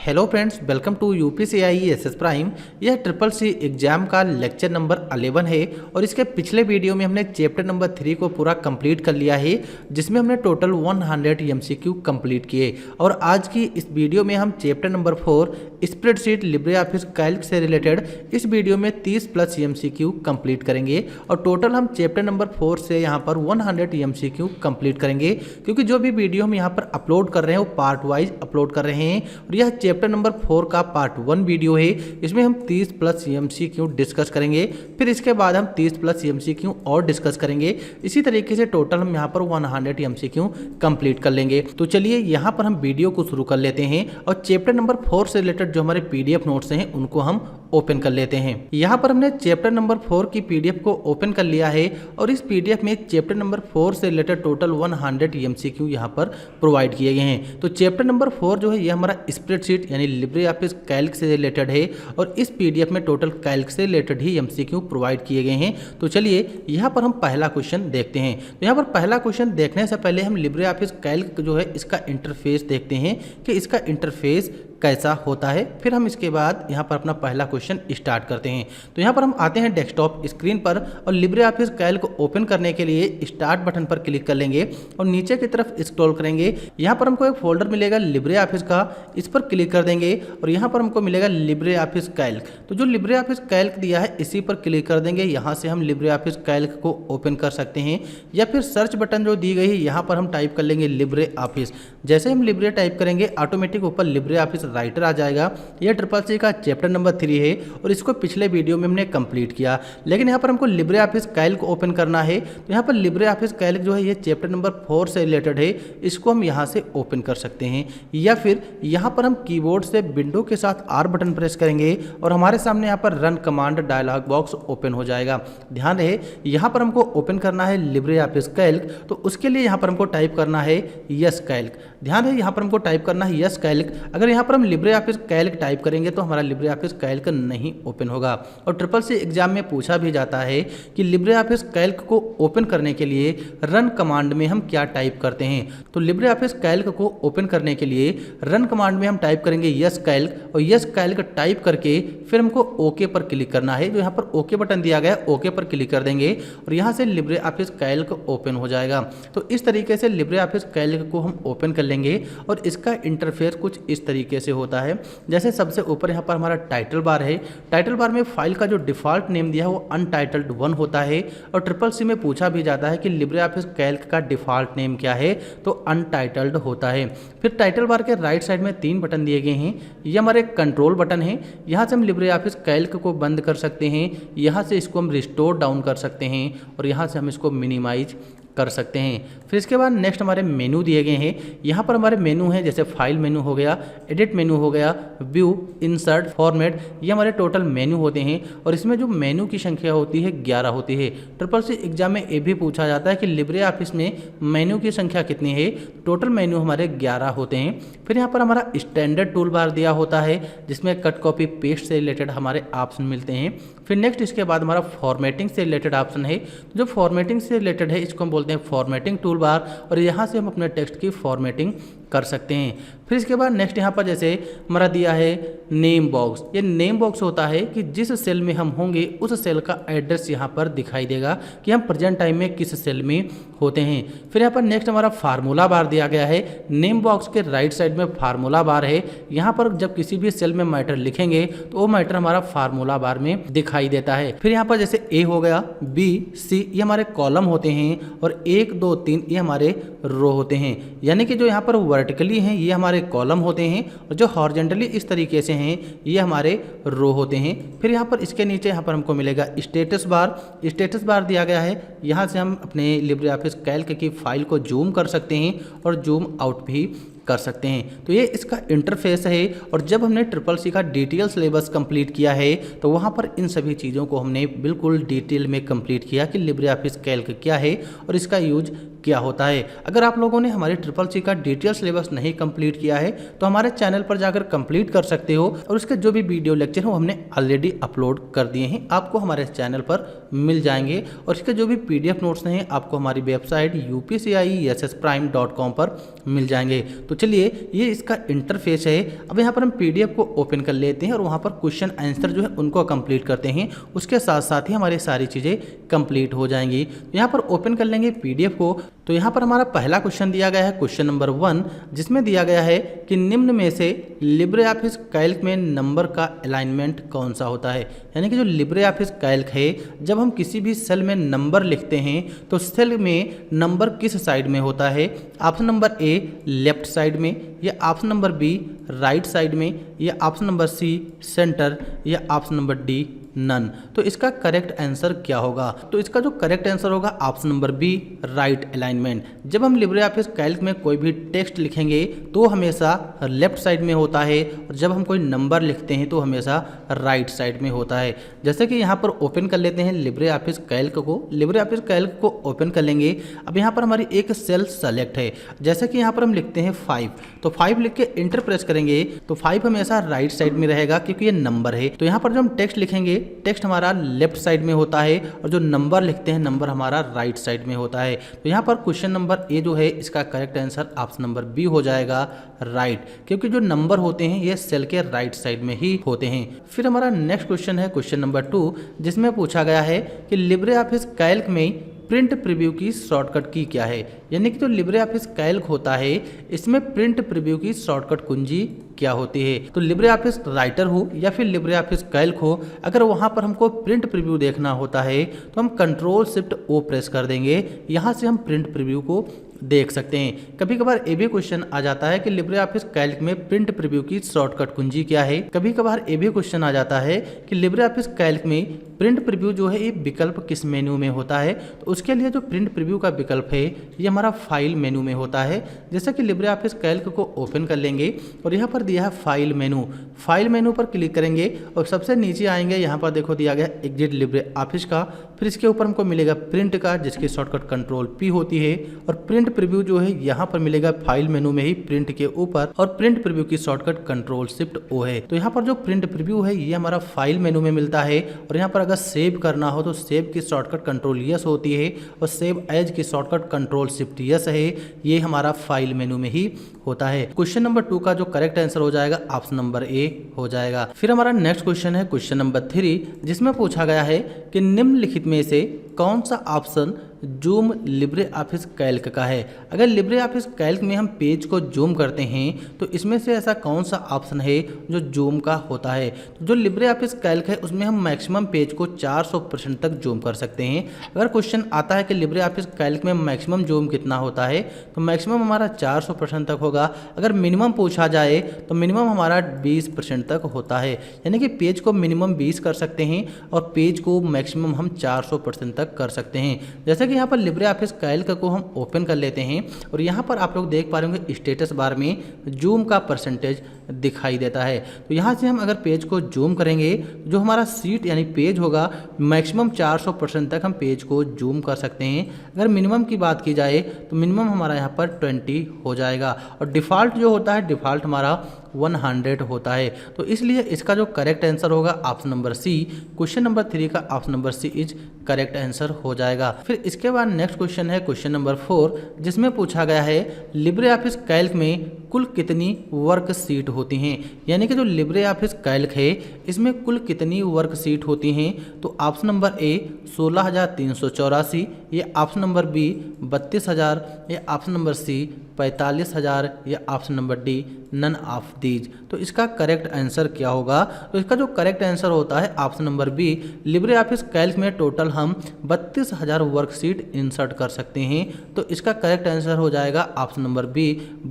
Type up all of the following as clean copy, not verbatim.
Hello friends, welcome to UPCI SS Prime. यह triple C exam का lecture number 11 है और इसके पिछले वीडियो में हमने चैप्टर नंबर 3 को पूरा कंप्लीट कर लिया है, जिसमें हमने टोटल 100 एमसीक्यू कंप्लीट किए। और आज की इस वीडियो में हम chapter number 4 spreadsheet Libre office Calc से रिलेटेड इस वीडियो में 30 प्लस एमसीक्यू कंप्लीट करेंगे। और टोटल हम चैप्टर नंबर 4 से यहाँ पर 100 एमसीक्यू कंप्लीट करेंगे, क्योंकि जो भी वीडियो हम यहाँ पर अपलोड कर रहे हैं वो पार्ट वाइज अपलोड कर रहे हैं। और यह चैप्टर नंबर 4 का पार्ट 1 वीडियो है, इसमें हम 30 प्लस एमसीक्यू डिस्कस करेंगे। फिर इसके बाद हम 30 प्लस एमसीक्यू और डिस्कस करेंगे। इसी तरीके से टोटल हम यहाँ पर 100 एमसीक्यू कंप्लीट कर लेंगे। तो चलिए यहाँ पर हम वीडियो को शुरू कर लेते हैं और चैप्टर नंबर 4 से रिलेटेड जो हमारे पीडीएफ नोट्स हैं उनको हम ओपन कर लेते हैं। यहाँ पर हमने चैप्टर नंबर 4 की पीडीएफ को ओपन कर लिया है और इस पीडीएफ में चैप्टर नंबर 4 से रिलेटेड टोटल 100 एमसीक्यू यहाँ पर प्रोवाइड किए गए हैं। तो चैप्टर नंबर 4 जो है ये हमारा स्प्रेडशीट यानी लिब्रे ऑफिस कैल्क से रिलेटेड है और इस पीडीएफ में टोटल कैल्क से रिलेटेड ही एमसीक्यू प्रोवाइड किए गए हैं। तो चलिए यहाँ पर हम पहला क्वेश्चन देखते हैं। तो यहाँ पर पहला क्वेश्चन देखने से पहले हम लिब्रे ऑफिस कैल्क जो है इसका इंटरफेस देखते हैं कि इसका इंटरफेस कैसा होता है। फिर हम इसके बाद यहाँ पर अपना पहला क्वेश्चन स्टार्ट करते हैं। तो यहाँ पर हम आते हैं डेस्कटॉप स्क्रीन पर और लिब्रे ऑफिस कैल्क को ओपन करने के लिए स्टार्ट बटन पर क्लिक कर लेंगे और नीचे की तरफ स्क्रॉल करेंगे। यहाँ पर हमको एक फोल्डर मिलेगा लिब्रे ऑफिस का, इस पर क्लिक कर देंगे और यहाँ पर हमको मिलेगा लिब्रे ऑफिस कैल्क। तो जो लिब्रे ऑफिस कैल्क दिया है इसी पर क्लिक कर देंगे। यहाँ से हम लिब्रे ऑफिस कैल्क को ओपन कर सकते हैं या फिर सर्च बटन जो दी गई है यहाँ पर हम टाइप कर लेंगे लिब्रे ऑफिस। जैसे हम लिब्रे टाइप करेंगे ऑटोमेटिक ऊपर लिब्रे ऑफिस राइटर आ जाएगा। यह ट्रिपल सी का चैप्टर नंबर 3 है और इसको पिछले वीडियो में हमने कंप्लीट किया, लेकिन यहाँ पर हमको लिब्रे ऑफिस कैल्क ओपन करना है। तो यहाँ पर लिब्रे ऑफिस कैल्क जो है ये चैप्टर नंबर 4 से रिलेटेड है, इसको हम यहाँ से ओपन कर सकते हैं या फिर यहाँ पर हम कीबोर्ड से विंडो के साथ R बटन प्रेस करेंगे और हमारे सामने यहाँ पर run command dialog box open हो जाएगा। ध्यान रहे यहाँ पर हमको ओपन करना है लिब्रे ऑफिस कैल्क, तो उसके लिए यहाँ पर हमको टाइप करना है यस कैल्क। ध्यान है यहाँ पर हमको टाइप करना है यस कैल्क। अगर यहाँ पर हम लिब्रे ऑफिस कैल्क टाइप करेंगे तो हमारा लिब्रे ऑफिस कैल्क नहीं ओपन होगा। और ट्रिपल सी एग्जाम में पूछा भी जाता है कि लिब्रे ऑफिस कैल्क को ओपन करने के लिए रन कमांड में हम क्या टाइप करते हैं। तो लिब्रे ऑफिस कैल्क को ओपन करने के लिए रन कमांड में हम टाइप करेंगे यस कैल्क और यस कैल्क टाइप करके फिर हमको ओके पर क्लिक करना है। जो यहाँ पर ओके बटन दिया गया है ओके पर क्लिक कर देंगे और यहाँ से लिब्रे ऑफिस कैल्क ओपन हो जाएगा। तो इस तरीके से लिब्रे ऑफिस कैल्क को हम ओपन कर लेंगे और इसका इंटरफेस कुछ इस तरीके से होता है। जैसे सबसे ऊपर यहाँ पर हमारा टाइटल बार है। टाइटल बार में फाइल का जो डिफॉल्ट नेम दिया है वो अनटाइटल्ड 1 होता है और ट्रिपल सी में पूछा भी जाता है कि लिब्रे ऑफिस कैल्क का डिफॉल्ट नेम क्या है, तो अनटाइटल्ड होता है। फिर टाइटल बार के राइट साइड में 3 बटन दिए गए हैं। ये हमारे कंट्रोल बटन है, यहाँ से हम लिब्रे ऑफिस कैल्क को बंद कर सकते हैं, यहाँ से इसको हम रिस्टोर डाउन कर सकते हैं और यहाँ से हम इसको मिनिमाइज कर सकते हैं। फिर इसके बाद नेक्स्ट हमारे मेनू दिए गए हैं। यहाँ पर हमारे मेनू हैं जैसे फाइल मेनू हो गया, एडिट मेनू हो गया, व्यू, इंसर्ट, फॉर्मेट, ये हमारे टोटल मेनू होते हैं और इसमें जो मेनू की संख्या होती है 11 होती है। ट्रिपल सी एग्जाम में ये भी पूछा जाता है कि लिब्रे ऑफिस में मेनू की संख्या कितनी है। टोटल मेनू हमारे 11 होते हैं। फिर यहाँ पर हमारा स्टैंडर्ड टूल बार दिया होता है जिसमें कट कॉपी पेस्ट से रिलेटेड हमारे ऑप्शन मिलते हैं। फिर नेक्स्ट इसके बाद हमारा फॉर्मेटिंग से रिलेटेड ऑप्शन है। जो फॉर्मेटिंग से रिलेटेड है इसको हम बोलते हैं फॉर्मेटिंग टूल बार और यहाँ से हम अपने टेक्स्ट की फॉर्मेटिंग कर सकते हैं। फिर इसके बाद नेक्स्ट यहाँ पर जैसे हमारा दिया है नेम बॉक्स। ये नेम बॉक्स होता है कि जिस सेल में हम होंगे उस सेल का एड्रेस यहाँ पर दिखाई देगा कि हम प्रेजेंट टाइम में किस सेल में होते हैं। फिर यहाँ पर नेक्स्ट हमारा फार्मूला बार दिया गया है। नेम बॉक्स के राइट साइड में फार्मूला बार है। यहाँ पर जब किसी भी सेल में मैटर लिखेंगे तो वो मैटर हमारा फार्मूला बार में दिखाई देता है। फिर यहाँ पर जैसे ए हो गया, बी, सी ये हमारे कॉलम होते हैं और 1, 2, 3 ये हमारे रो होते हैं। यानी कि जो यहाँ पर वर्टिकली हैं ये हमारे कॉलम होते हैं और जो हॉरिजॉन्टली इस तरीके से हैं ये हमारे रो होते हैं। फिर यहाँ पर इसके नीचे यहाँ पर हमको मिलेगा स्टेटस बार। स्टेटस बार दिया गया है, यहाँ से हम अपने लिब्रे ऑफिस कैल्क की फाइल को जूम कर सकते हैं और जूम आउट भी कर सकते हैं। तो ये इसका इंटरफेस है और जब हमने ट्रिपल सी का डिटेल सिलेबस कंप्लीट किया है तो वहाँ पर इन सभी चीज़ों को हमने बिल्कुल डिटेल में कंप्लीट किया कि लिब्रे ऑफिस कैल्क क्या है और इसका यूज क्या होता है। अगर आप लोगों ने हमारे ट्रिपल सी का डिटेल सिलेबस नहीं कंप्लीट किया है तो हमारे चैनल पर जाकर कंप्लीट कर सकते हो, और उसके जो भी वीडियो लेक्चर हो हमने ऑलरेडी अपलोड कर दिए हैं, आपको हमारे चैनल पर मिल जाएंगे। और इसके जो भी PDF नोट्स हैं आपको हमारी वेबसाइट upscissprime.com पर मिल जाएंगे। तो चलिए, ये इसका इंटरफेस है। अब यहाँ पर हम PDF को ओपन कर लेते हैं और वहाँ पर क्वेश्चन आंसर जो है उनको कंप्लीट करते हैं, उसके साथ साथ ही हमारी सारी चीज़ें कंप्लीट हो जाएंगी। तो यहाँ पर ओपन कर लेंगे PDF को। तो यहाँ पर हमारा पहला क्वेश्चन दिया गया है, क्वेश्चन नंबर 1, जिसमें दिया गया है कि निम्न में से लिब्रे ऑफिस कैल्क में नंबर का अलाइनमेंट कौन सा होता है। यानी कि जो लिब्रे ऑफिस कैल्क है, जब हम किसी भी सेल में नंबर लिखते हैं तो सेल में नंबर किस साइड में होता है। Option number A left side में, या option number B right side में, या ऑप्शन नंबर C सेंटर, या ऑप्शन नंबर D नन। तो इसका करेक्ट आंसर क्या होगा। तो इसका जो करेक्ट आंसर होगा option number B right alignment. जब हम लिब्रे ऑफिस कैल्क में कोई भी टेक्स्ट लिखेंगे तो हमेशा लेफ्ट साइड में होता है, और जब हम कोई नंबर लिखते हैं तो हमेशा राइट साइड में होता है। जैसे कि यहाँ पर ओपन कर लेते हैं लिब्रे ऑफिस कैल्क को। लिब्रे ऑफिस कैल्क को ओपन कर लेंगे। अब यहाँ पर हमारी एक सेल सेलेक्ट है, जैसे कि यहाँ पर हम लिखते हैं 5, तो 5 लिख के इंटर प्रेस करेंगे तो 5 हमेशा राइट साइड में रहेगा क्योंकि ये नंबर है। तो यहाँ पर जो हम टेक्स्ट लिखेंगे, टेक्स्ट हमारा लेफ्ट साइड में होता है, और जो नंबर लिखते हैं नंबर हमारा राइट साइड में होता है। तो यहाँ पर क्वेश्चन नंबर A जो है इसका correct answer option number B हो जाएगा राइट, क्योंकि जो नंबर होते हैं ये सेल के राइट साइड में ही होते हैं। फिर हमारा नेक्स्ट क्वेश्चन है क्वेश्चन नंबर 2, जिसमें पूछा गया है कि लिब्रे ऑफिस कैल्क में प्रिंट प्रीव्यू की शॉर्टकट की क्या है। यानी कि जो लिब्रे ऑफिस कैल्क होता है इसमें प्रिंट प्रीव्यू की शॉर्टकट कुंजी क्या होती है। तो लिब्रे ऑफिस राइटर हो या फिर लिब्रे ऑफिस कैल्क हो, अगर वहां पर हमको प्रिंट प्रीव्यू देखना होता है तो हम Ctrl+Shift+O प्रेस कर देंगे। यहां से हम प्रिंट प्रीव्यू को देख सकते हैं। कभी कभार ये भी क्वेश्चन आ जाता है कि लिब्रे ऑफिस कैल्क में प्रिंट प्रीव्यू की शॉर्टकट कुंजी क्या है। कभी कभार ये भी क्वेश्चन आ जाता है कि लिब्रे ऑफिस कैल्क में प्रिंट प्रीव्यू जो है ये विकल्प किस मेन्यू में होता है। तो उसके लिए जो प्रिंट प्रीव्यू का विकल्प है ये हमारा फाइल मेन्यू में होता है। जैसे कि लिब्रे ऑफिस कैल्क को ओपन कर लेंगे और यहाँ पर दिया है फाइल मेनू। फाइल मेनू पर क्लिक करेंगे और सबसे नीचे आएंगे, यहाँ पर देखो दिया गया एग्जिट लिब्रे ऑफिस का। फिर इसके ऊपर हमको मिलेगा प्रिंट का, जिसकी शॉर्टकट Ctrl+P होती है, और प्रिंट प्रीव्यू जो है यहाँ पर मिलेगा फाइल मेनू में ही प्रिंट के ऊपर, और प्रिंट प्रीव्यू की शॉर्टकट Ctrl+Shift+O है। तो यहाँ पर जो प्रिंट प्रीव्यू है ये हमारा फाइल मेनू में मिलता है, और यहाँ पर अगर सेव करना हो तो सेव की शॉर्टकट Ctrl+S होती है, और सेव एज की शॉर्टकट Ctrl+Shift+S है। ये हमारा फाइल मेनू में ही होता है। क्वेश्चन नंबर 2 का जो करेक्ट आंसर हो जाएगा ऑप्शन नंबर A हो जाएगा। फिर हमारा नेक्स्ट क्वेश्चन है क्वेश्चन नंबर 3, जिसमें पूछा गया है कि निम्नलिखित में से कौन सा option zoom Libre office calc का है। अगर लिब्रे ऑफिस कैल्क में हम पेज को जूम करते हैं तो इसमें से ऐसा कौन सा ऑप्शन है जो जूम का होता है। तो जो लिब्रे ऑफिस कैल्क है उसमें हम मैक्सिमम पेज को 400% तक जूम कर सकते हैं। अगर क्वेश्चन आता है कि लिब्रे ऑफिस कैल्क में मैक्सिमम जूम कितना होता है, तो मैक्सिमम हमारा 400% तक होगा। अगर मिनिमम पूछा जाए तो मिनिमम हमारा 20% तक होता है। यानी कि पेज को मिनिमम 20 कर सकते हैं और पेज को मैक्सिमम हम 400% तक कर सकते हैं। जैसे कि यहाँ पर लिब्रे ऑफिस कैल्क को हम ओपन कर लेते हैं और यहाँ पर आप लोग देख पा रहे होंगे स्टेटस बार में जूम का परसेंटेज दिखाई देता है। तो यहाँ से हम अगर पेज को जूम करेंगे, जो हमारा सीट यानी पेज होगा मैक्सिमम 400% तक हम पेज को जूम कर सकते हैं। अगर मिनिमम की बात की जाए तो मिनिमम हमारा यहाँ पर 20 हो जाएगा, और डिफ़ॉल्ट जो होता है डिफ़ॉल्ट हमारा 100 होता है। तो इसलिए इसका जो करेक्ट आंसर होगा option number C। Question number 3 का option number C is correct answer हो जाएगा। फिर इसके बाद नेक्स्ट क्वेश्चन है क्वेश्चन नंबर 4, जिसमें पूछा गया है लिब्रे ऑफिस कैल्क में कुल कितनी वर्क शीट होती हैं। यानी कि जो लिब्रे ऑफिस कैल्क है इसमें कुल कितनी वर्क शीट होती हैं। तो ऑप्शन नंबर A 16,384, ये ऑप्शन नंबर B 32,000, ये ऑप्शन नंबर C 45,000, या option number D none of these. तो इसका करेक्ट आंसर क्या होगा। तो इसका जो करेक्ट आंसर होता है option number B। Libre office calc में टोटल हम 32,000 वर्कशीट इंसर्ट कर सकते हैं। तो इसका करेक्ट आंसर हो जाएगा ऑप्शन नंबर B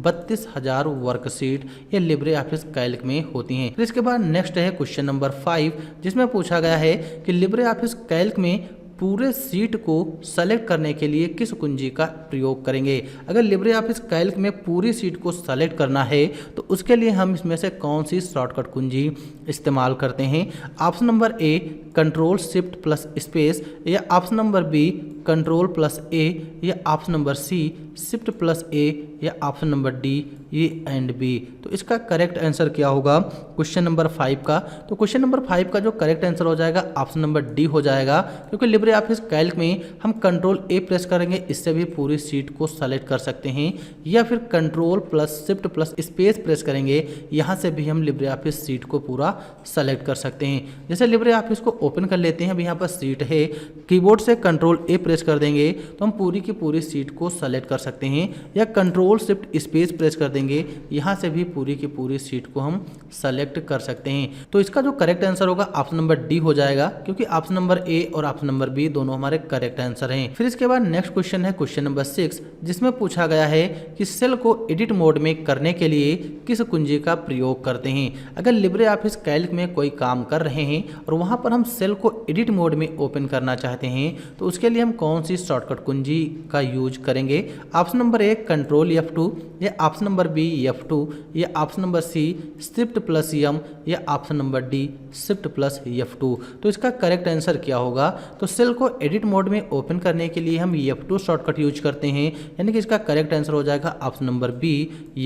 32,000 वर्कशीट ये लिब्रे ऑफिस कैल्क में होती हैं। फिर इसके बाद नेक्स्ट है क्वेश्चन नंबर 5, जिसमें पूछा गया है कि लिब्रे ऑफिस कैल्क में पूरे सीट को सेलेक्ट करने के लिए किस कुंजी का प्रयोग करेंगे। अगर लिब्रे ऑफिस कैल्क में पूरी सीट को सेलेक्ट करना है तो उसके लिए हम इसमें से कौन सी शॉर्टकट कुंजी इस्तेमाल करते हैं। ऑप्शन नंबर A Ctrl+Shift+Space, या option number B control plus A, या option number C shift plus A, या option number D A and B. तो इसका करेक्ट आंसर क्या होगा क्वेश्चन नंबर 5 का? तो क्वेश्चन नंबर 5 का जो करेक्ट आंसर हो जाएगा ऑप्शन नंबर डी हो जाएगा, क्योंकि लिब्रे ऑफिस कैल्क में हम कंट्रोल ए प्रेस करेंगे, इससे भी पूरी सीट को सेलेक्ट कर सकते हैं, या फिर control plus shift plus space press करेंगे, यहाँ से भी हम लिब्रे ऑफिस सीट को पूरा सेलेक्ट कर सकते हैं। जैसे लिब्रे ऑफिस को ओपन कर लेते हैं, अभी यहाँ पर सीट है, कीबोर्ड से कंट्रोल ए प्रेस कर देंगे तो हम पूरी की पूरी सीट को सेलेक्ट कर सकते हैं, या कंट्रोल शिफ्ट स्पेस प्रेस कर देंगे, यहाँ से भी पूरी की पूरी सीट को हम सेलेक्ट कर सकते हैं। तो इसका जो करेक्ट आंसर होगा ऑप्शन नंबर डी हो जाएगा, क्योंकि ऑप्शन नंबर ए और ऑप्शन नंबर बी दोनों हमारे करेक्ट आंसर हैं। फिर इसके बाद नेक्स्ट क्वेश्चन है क्वेश्चन नंबर 6, जिसमें पूछा गया है कि सेल को एडिट मोड में करने के लिए किस कुंजी का प्रयोग करते हैं। अगर लिब्रे ऑफिस कैल्क में कोई काम कर रहे हैं और वहां पर हम सेल को एडिट मोड में ओपन करना चाहते हैं, तो उसके लिए हम कौन सी शॉर्टकट कुंजी का यूज करेंगे? Option number A control F2, या ऑप्शन नंबर बी F2, या option number C shift plus M, या option number D shift plus F2। तो इसका करेक्ट आंसर क्या होगा? तो सेल को एडिट मोड में ओपन करने के लिए हम F2 शॉर्टकट यूज करते हैं, यानी कि इसका करेक्ट आंसर हो जाएगा ऑप्शन नंबर बी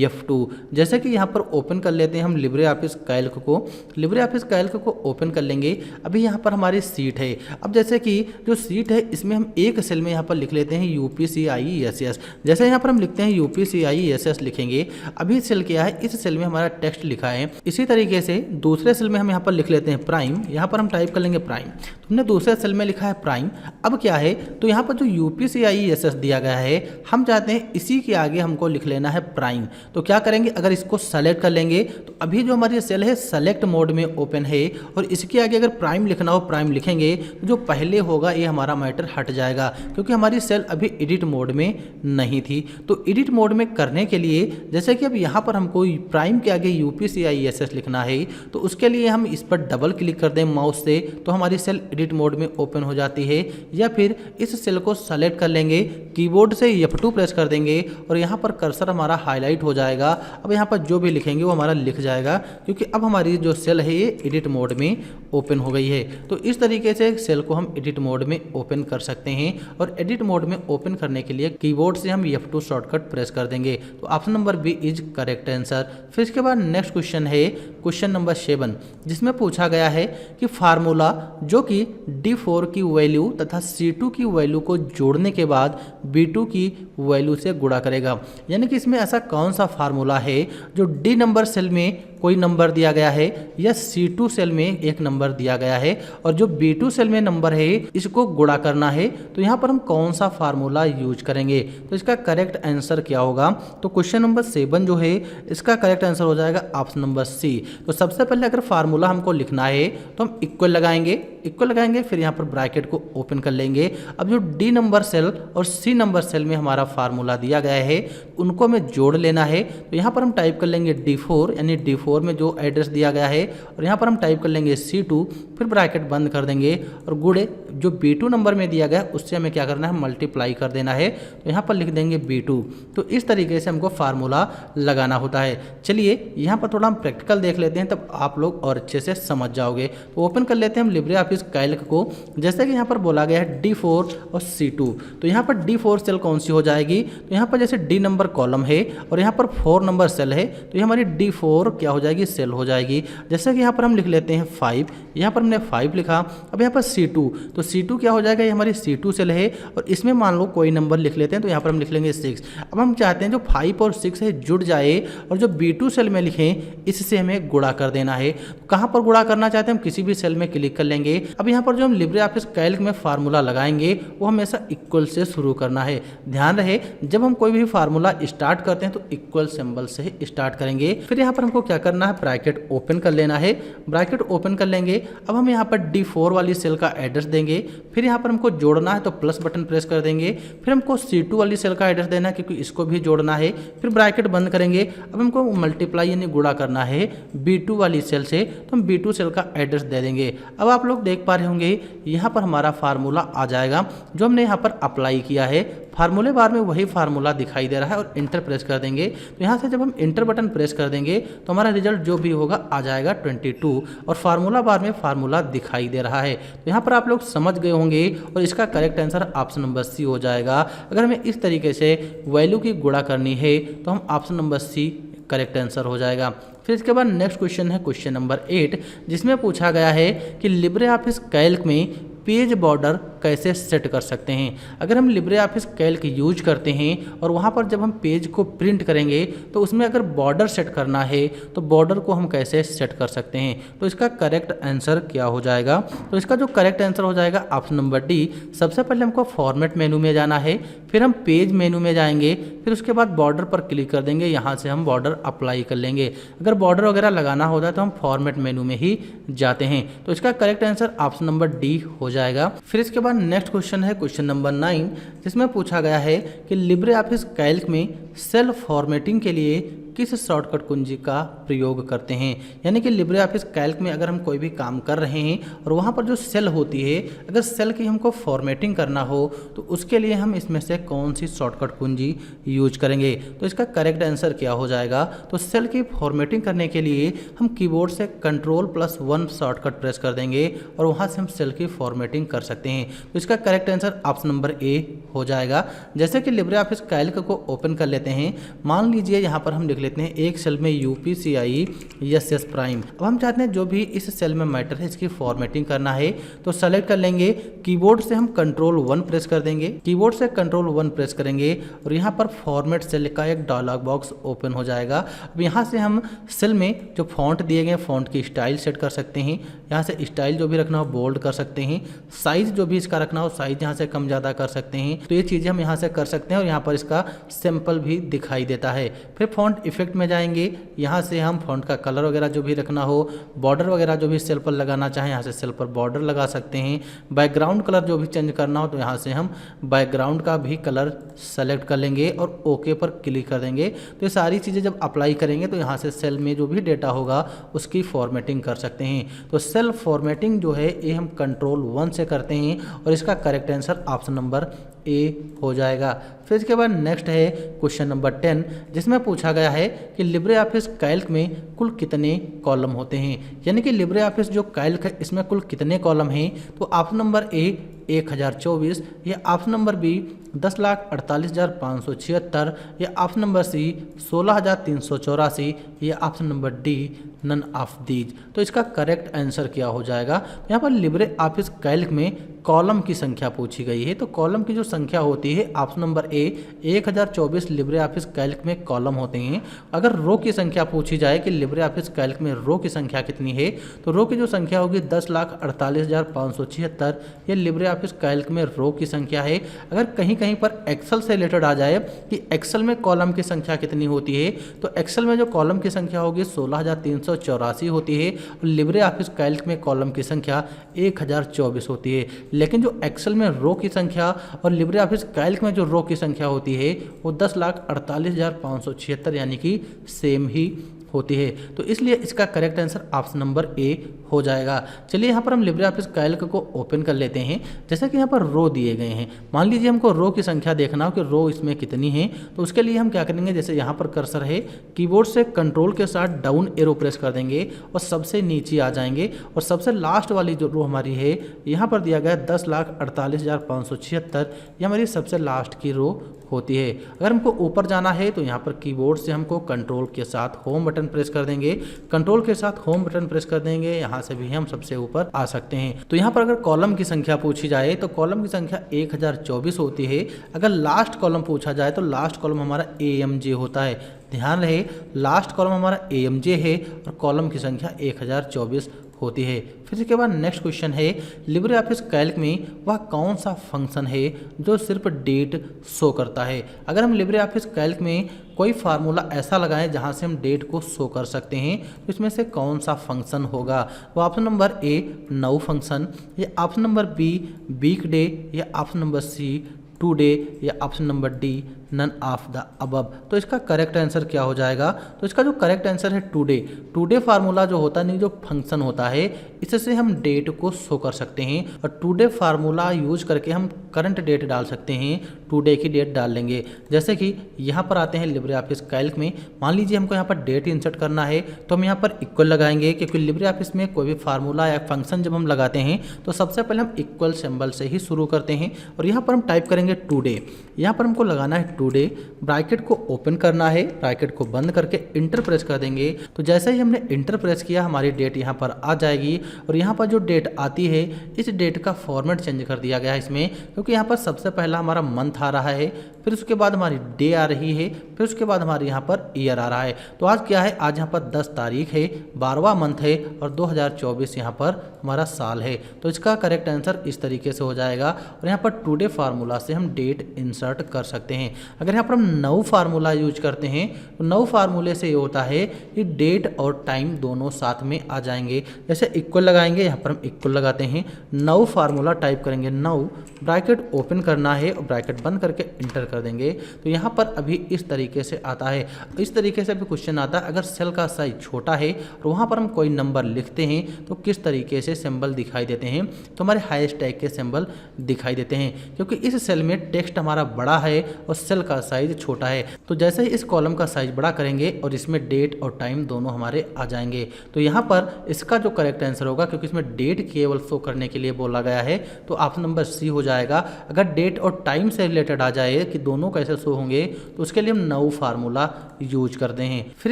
F2। जैसे कि यहाँ पर ओपन कर लेते हैं हम लिब्रे ऑफिस कैल्क को, लिब्रे ऑफिस कैल्क को ओपन कर लेंगे। अभी यहाँ पर हमारी सीट है, अब जैसे कि जो सीट है इसमें हम एक सेल में यहाँ पर लिख लेते हैं UPCIESS। जैसे यहाँ पर हम लिखते हैं UPCIESS लिखेंगे, अभी सेल क्या है, इस सेल में हमारा टेक्स्ट लिखा है। इसी तरीके से दूसरे सेल में हम यहाँ पर लिख लेते हैं प्राइम, यहाँ पर हम टाइप कर लेंगे प्राइम, तुमने दूसरे सेल में लिखा है प्राइम। अब क्या है, तो यहाँ पर जो UPCIESS दिया गया है, हम चाहते हैं इसी के आगे हमको लिख लेना है प्राइम। तो क्या करेंगे, अगर इसको सेलेक्ट कर लेंगे तो अभी जो हमारी सेल है सेलेक्ट मोड में ओपन है, और इसके आगे अगर प्राइम लिखना हो प्राइम लिखेंगे तो जो पहले होगा ये हमारा मैटर हट जाएगा, क्योंकि हमारी सेल अभी एडिट मोड में नहीं थी। तो एडिट मोड में करने के लिए जैसे कि अब यहाँ पर हमको प्राइम के आगे UPCIESS लिखना है, तो उसके लिए हम इस पर डबल क्लिक कर दें माउस से, तो हमारी सेल एडिट मोड में ओपन हो जाती है। या फिर इस सेल को सेलेक्ट कर लेंगे, कीबोर्ड से F2 प्रेस कर देंगे और यहाँ पर कर्सर हमारा हाईलाइट हो जाएगा। अब यहाँ पर जो भी लिखेंगे वो हमारा लिख जाएगा, क्योंकि अब हमारी जो सेल है ये एडिट मोड में ओपन हो गई है। तो इस तरीके से सेल को हम एडिट मोड में ओपन कर सकते हैं, और एडिट मोड में ओपन करने के लिए कीबोर्ड से हम F2 शॉर्टकट प्रेस कर देंगे। तो option number B is correct answer. फिर इसके बाद नेक्स्ट क्वेश्चन है क्वेश्चन नंबर 7, जिसमें पूछा गया है कि फार्मूला जो कि D4 की वैल्यू तथा C2 की वैल्यू को जोड़ने के बाद B2 की वैल्यू से गुणा करेगा। यानी कि इसमें ऐसा कौन सा फार्मूला है जो D नंबर सेल में कोई नंबर दिया गया है, या C2 सेल में एक नंबर दिया गया है, और जो B2 सेल में नंबर है इसको गुणा करना है, तो यहाँ पर हम कौन सा फार्मूला यूज करेंगे? तो इसका करेक्ट आंसर क्या होगा? तो क्वेश्चन नंबर 7 जो है इसका करेक्ट आंसर हो जाएगा ऑप्शन नंबर सी। तो सबसे पहले अगर फार्मूला हमको लिखना है तो हम इक्वल लगाएंगे, फिर यहाँ पर ब्रैकेट को ओपन कर लेंगे। अब जो D नंबर सेल और C नंबर सेल में हमारा फार्मूला दिया गया है उनको हमें जोड़ लेना है। तो यहाँ पर हम टाइप कर लेंगे D4, यानी D4 में जो एड्रेस दिया गया है, और यहाँ पर हम टाइप कर लेंगे C2, फिर ब्रैकेट बंद कर देंगे, और गुणे जो B2 नंबर में दिया गया है उससे हमें क्या करना है, मल्टीप्लाई कर देना है। तो यहाँ पर लिख देंगे B2। तो इस तरीके से हमको फार्मूला लगाना होता है। चलिए यहाँ पर थोड़ा हम प्रैक्टिकल देख लेते हैं, तब आप लोग और अच्छे से समझ जाओगे। तो ओपन कर लेते हैं हम लिब्रे ऑफिस कैल्क को। जैसे कि यहाँ पर बोला गया है D4 और C2, तो यहाँ पर D4 सेल कौन सी हो जाएगी? तो यहाँ पर जैसे D नंबर कॉलम है और यहाँ पर 4 नंबर सेल है, तो ये हमारी D4 क्या हो जाएगी, सेल हो जाएगी। जैसे कि यहाँ पर हम लिख लेते हैं 5, यहाँ पर हमने 5 लिखा। अब यहाँ पर C2, तो C2 क्या हो जाएगा, ये हमारी C2 सेल है, और इसमें मान लो कोई नंबर लिख लेते हैं, तो यहाँ पर हम लिख लेंगे 6। अब हम चाहते हैं जो 5 और 6 है जुड़ जाए, और जो B2 सेल में लिखें इससे हमें गुणा कर देना है। कहाँ पर गुणा करना चाहते हैं, हम किसी भी सेल में क्लिक कर लेंगे। अब यहाँ पर जो हम लिब्रे ऑफिस कैल्क में फार्मूला लगाएंगे वो हमेशा इक्वल से शुरू करना है। ध्यान रहे जब हम कोई भी फार्मूला स्टार्ट करते हैं तो इक्वल सिंबल से ही स्टार्ट करेंगे। फिर यहाँ पर हमको क्या करना है, ब्रैकेट ओपन कर लेना है। ब्रैकेट ओपन कर लेंगे। अब हम यहाँ पर D4 वाली सेल का एड्रेस देंगे। फिर यहाँ पर हमको जोड़ना है तो प्लस बटन प्रेस कर देंगे। फिर हमको C2 वाली सेल का एड्रेस देना है क्योंकि इसको भी जोड़ना है। फिर ब्रैकेट बंद करेंगे। अब हमको मल्टीप्लाई यानी गुणा करना है B2 वाली सेल से, तो हम B2 सेल का एड्रेस दे देंगे। अब आप लोग देख पा रहे होंगे यहाँ पर हमारा फार्मूला आ जाएगा जो हमने यहाँ पर अप्लाई किया है। फार्मूले बार में वही फार्मूला दिखाई दे रहा है और इंटर प्रेस कर देंगे। तो यहाँ से जब हम इंटर बटन प्रेस कर देंगे तो हमारा रिजल्ट जो भी होगा आ जाएगा 22 और फार्मूला बार में फार्मूला दिखाई दे रहा है। तो यहाँ पर आप लोग समझ गए होंगे और इसका correct answer option number C हो जाएगा। अगर हमें इस तरीके से वैल्यू की गुणा करनी है तो हम option number C correct answer हो जाएगा। फिर इसके बाद नेक्स्ट क्वेश्चन है क्वेश्चन नंबर 8, जिसमें पूछा गया है कि लिब्रे ऑफिस कैल्क में पेज बॉर्डर कैसे सेट कर सकते हैं। अगर हम लिब्रे ऑफिस कैल्क यूज करते हैं और वहाँ पर जब हम पेज को प्रिंट करेंगे तो उसमें अगर बॉर्डर सेट करना है तो बॉर्डर को हम कैसे सेट कर सकते हैं। तो इसका करेक्ट आंसर क्या हो जाएगा? तो इसका जो करेक्ट आंसर हो जाएगा ऑप्शन नंबर डी। सबसे पहले हमको फॉर्मेट मेनू में जाना है, फिर हम पेज मेनू में जाएंगे, फिर उसके बाद बॉर्डर पर क्लिक कर देंगे, यहाँ से हम बॉर्डर अप्लाई कर लेंगे। अगर बॉर्डर वगैरह लगाना होता है तो हम फॉर्मेट मेनू में ही जाते हैं। तो इसका correct answer option number D हो जाएगा। फिर इसके बाद नेक्स्ट क्वेश्चन है क्वेश्चन नंबर 9, जिसमें पूछा गया है कि लिब्रे ऑफिस कैल्क में सेल फॉर्मेटिंग के लिए किस शॉर्टकट कुंजी का प्रयोग करते हैं। यानी कि लिब्रे ऑफिस कैल्क में अगर हम कोई भी काम कर रहे हैं और वहाँ पर जो सेल होती है, अगर सेल की हमको फॉर्मेटिंग करना हो तो उसके लिए हम इसमें से कौन सी शॉर्टकट कुंजी यूज करेंगे। तो इसका करेक्ट आंसर क्या हो जाएगा? तो सेल की फॉर्मेटिंग करने के लिए हम कीबोर्ड से Ctrl+1 शॉर्टकट प्रेस कर देंगे और वहाँ से हम सेल की फॉर्मेटिंग कर सकते हैं। तो इसका करेक्ट आंसर ऑप्शन नंबर ए हो जाएगा। जैसे कि लिब्रे ऑफिस कैल्क को ओपन कर लेते हैं, मान लीजिए यहाँ पर हम लेते हैं एक सेल में UPCIE प्राइम। अब हम चाहते हैं जो भी इस सेल में मैटर है इसकी फॉर्मेटिंग करना है, तो सेलेक्ट कर लेंगे, कीबोर्ड से हम Ctrl+1 प्रेस कर देंगे, कीबोर्ड से Ctrl+1 प्रेस करेंगे और यहाँ पर फॉर्मेट सेल का एक डायलॉग बॉक्स ओपन हो जाएगा। अब यहाँ से हम सेल में जो फॉन्ट दिए गए फॉन्ट की स्टाइल सेट कर सकते हैं, यहाँ से स्टाइल जो भी रखना हो बोल्ड कर सकते हैं, साइज जो भी इसका रखना हो साइज यहाँ से कम ज़्यादा कर सकते हैं। तो ये चीज़ें हम यहाँ से कर सकते हैं और यहाँ पर इसका सैंपल भी दिखाई देता है। फिर फॉन्ट इफेक्ट में जाएंगे, यहाँ से हम फॉन्ट का कलर वगैरह जो भी रखना हो, बॉर्डर वगैरह जो भी सेल पर लगाना चाहें यहाँ से सेल पर बॉर्डर लगा सकते हैं। बैकग्राउंड कलर जो भी चेंज करना हो तो यहाँ से हम बैकग्राउंड का भी कलर सेलेक्ट कर लेंगे और ओके पर क्लिक कर देंगे। तो ये सारी चीज़ें जब अप्लाई करेंगे तो यहाँ से सेल में जो भी डेटा होगा उसकी फॉर्मेटिंग कर सकते हैं। तो सेल फॉर्मेटिंग जो है ये हम Ctrl+1 से करते हैं और इसका करेक्ट आंसर ऑप्शन नंबर ए हो जाएगा। फिर इसके बाद नेक्स्ट है क्वेश्चन नंबर 10, जिसमें पूछा गया है कि लिब्रे ऑफिस कैल्क में कुल कितने कॉलम होते हैं। यानी कि लिब्रे ऑफिस जो कैल्क है इसमें कुल कितने कॉलम हैं। तो ऑप्शन नंबर ए 1024, या ऑप्शन नंबर बी 10,48,576, या ऑप्शन नंबर सी 16,384, या option number D none of these. तो इसका करेक्ट आंसर क्या हो जाएगा? यहाँ पर लिब्रे ऑफिस कैल्क में कॉलम की संख्या पूछी गई है। तो कॉलम की जो संख्या होती है ऑप्शन नंबर ए 1024 लिब्रे ऑफिस कैल्क में कॉलम होते हैं। अगर रो की संख्या पूछी जाए कि लिब्रे ऑफिस कैल्क में रो की संख्या कितनी है, तो रो की जो संख्या होगी 10,48,576, ये लिब्रे ऑफिस कैल्क में रो की संख्या है। अगर कहीं कहीं पर एक्सेल से रिलेटेड आ जाए कि एक्सेल में कॉलम की संख्या कितनी होती है, तो एक्सेल में जो कॉलम की संख्या होगी 16,384 होती है और लिब्रे ऑफिस कैल्क में कॉलम की संख्या 1024 होती है। लेकिन जो एक्सेल में रो की संख्या और लिब्रे ऑफिस कैल्क में जो रो की संख्या होती है वो 10,48,576 यानी कि सेम ही होती है। तो इसलिए इसका करेक्ट आंसर ऑप्शन नंबर ए हो जाएगा। चलिए यहाँ पर हम लिब्रे ऑफिस कैल्क को ओपन कर लेते हैं। जैसा कि यहाँ पर रो दिए गए हैं, मान लीजिए हमको रो की संख्या देखना हो कि रो इसमें कितनी है, तो उसके लिए हम क्या करेंगे, जैसे यहाँ पर कर्सर है, कीबोर्ड से कंट्रोल के साथ डाउन एरो प्रेस कर देंगे और सबसे नीचे आ जाएंगे और सबसे लास्ट वाली जो रो हमारी है यहाँ पर दिया गया 10,48,576, ये हमारी सबसे लास्ट की रो होती है। अगर हमको ऊपर जाना है तो यहाँ पर कीबोर्ड से हमको कंट्रोल के साथ होम बटन प्रेस कर देंगे, कंट्रोल के साथ होम बटन प्रेस कर देंगे, यहाँ से भी हम सबसे ऊपर आ सकते हैं। तो यहाँ पर अगर कॉलम की संख्या पूछी जाए तो कॉलम की संख्या 1024 होती है। अगर लास्ट कॉलम पूछा जाए तो लास्ट कॉलम हमारा AMJ होता है। ध्यान रहे, लास्ट कॉलम हमारा AMJ है और कॉलम की संख्या 1024 होती है। फिर इसके बाद नेक्स्ट क्वेश्चन है, लिब्रे ऑफिस कैल्क में वह कौन सा फंक्शन है जो सिर्फ डेट शो करता है। अगर हम लिब्रे ऑफिस कैल्क में कोई फार्मूला ऐसा लगाएं जहां से हम डेट को शो कर सकते हैं, तो इसमें से कौन सा फंक्शन होगा। तो option number A now function, या option number B weekday, या ऑप्शन नंबर सी टुडे, या option number D none of the above. तो इसका करेक्ट आंसर क्या हो जाएगा? तो इसका जो करेक्ट आंसर है टुडे। टुडे फार्मूला जो होता नहीं, जो फंक्शन होता है, इससे हम डेट को शो कर सकते हैं और टुडे फार्मूला यूज करके हम करंट डेट डाल सकते हैं, टुडे की डेट डाल लेंगे। जैसे कि यहाँ पर आते हैं लिब्रे ऑफिस कैल्क में, मान लीजिए हमको यहाँ पर डेट इंसर्ट करना है तो हम यहाँ पर इक्वल लगाएंगे, क्योंकि लिब्रे ऑफिस में कोई भी फार्मूला या फंक्शन जब हम लगाते हैं तो सबसे पहले हम इक्वल सिंबल से ही शुरू करते हैं। और यहाँ पर हम टाइप करेंगे टुडे, यहाँ पर हमको लगाना है टुडे, ब्रैकेट को ओपन करना है, ब्रैकेट को बंद करके इंटर प्रेस कर देंगे। तो जैसे ही हमने इंटर प्रेस किया हमारी डेट यहाँ पर आ जाएगी और यहाँ पर जो डेट आती है इस डेट का फॉर्मेट चेंज कर दिया गया है इसमें, क्योंकि यहाँ पर सबसे पहला हमारा मंथ आ रहा है, फिर उसके बाद हमारी डे आ रही है, फिर उसके बाद हमारे यहाँ पर ईयर आ रहा है। तो आज क्या है? आज यहाँ पर 10 तारीख है, 12वां मंथ है और 2024 यहाँ पर हमारा साल है। तो इसका करेक्ट आंसर इस तरीके से हो जाएगा और यहाँ पर टुडे फार्मूला से हम डेट इंसर्ट कर सकते हैं। अगर यहाँ पर हम नौ फार्मूला यूज करते हैं तो नौ फार्मूले से ये होता है कि डेट और टाइम दोनों साथ में आ जाएंगे। जैसे इक्वल लगाएंगे, यहाँ पर हम इक्वल लगाते हैं, नौ फार्मूला टाइप करेंगे, नौ, ब्रैकेट ओपन करना है और ब्रैकेट बंद करके इंटर कर देंगे। तो यहाँ पर अभी इस तरीके से आता है। इस तरीके से भी क्वेश्चन आता है, अगर सेल का साइज छोटा है और वहाँ पर हम कोई नंबर लिखते हैं तो किस तरीके से सिंबल दिखाई देते हैं? तो हमारे हाईएस्ट टैग के सिंबल दिखाई देते हैं, क्योंकि इस सेल में टेक्स्ट हमारा बड़ा है और सेल का साइज छोटा है। तो जैसे ही इस कॉलम का साइज बड़ा करेंगे और इसमें डेट और टाइम दोनों हमारे आ जाएंगे। तो यहाँ पर इसका जो करेक्ट आंसर होगा, क्योंकि इसमें डेट केवल शो करने के लिए बोला गया है, तो ऑप्शन नंबर सी हो जाएगा। अगर डेट और टाइम से रिलेटेड आ जाए कि दोनों कैसे शो होंगे तो उसके लिए हम नौ फार्मूला यूज करते हैं। फिर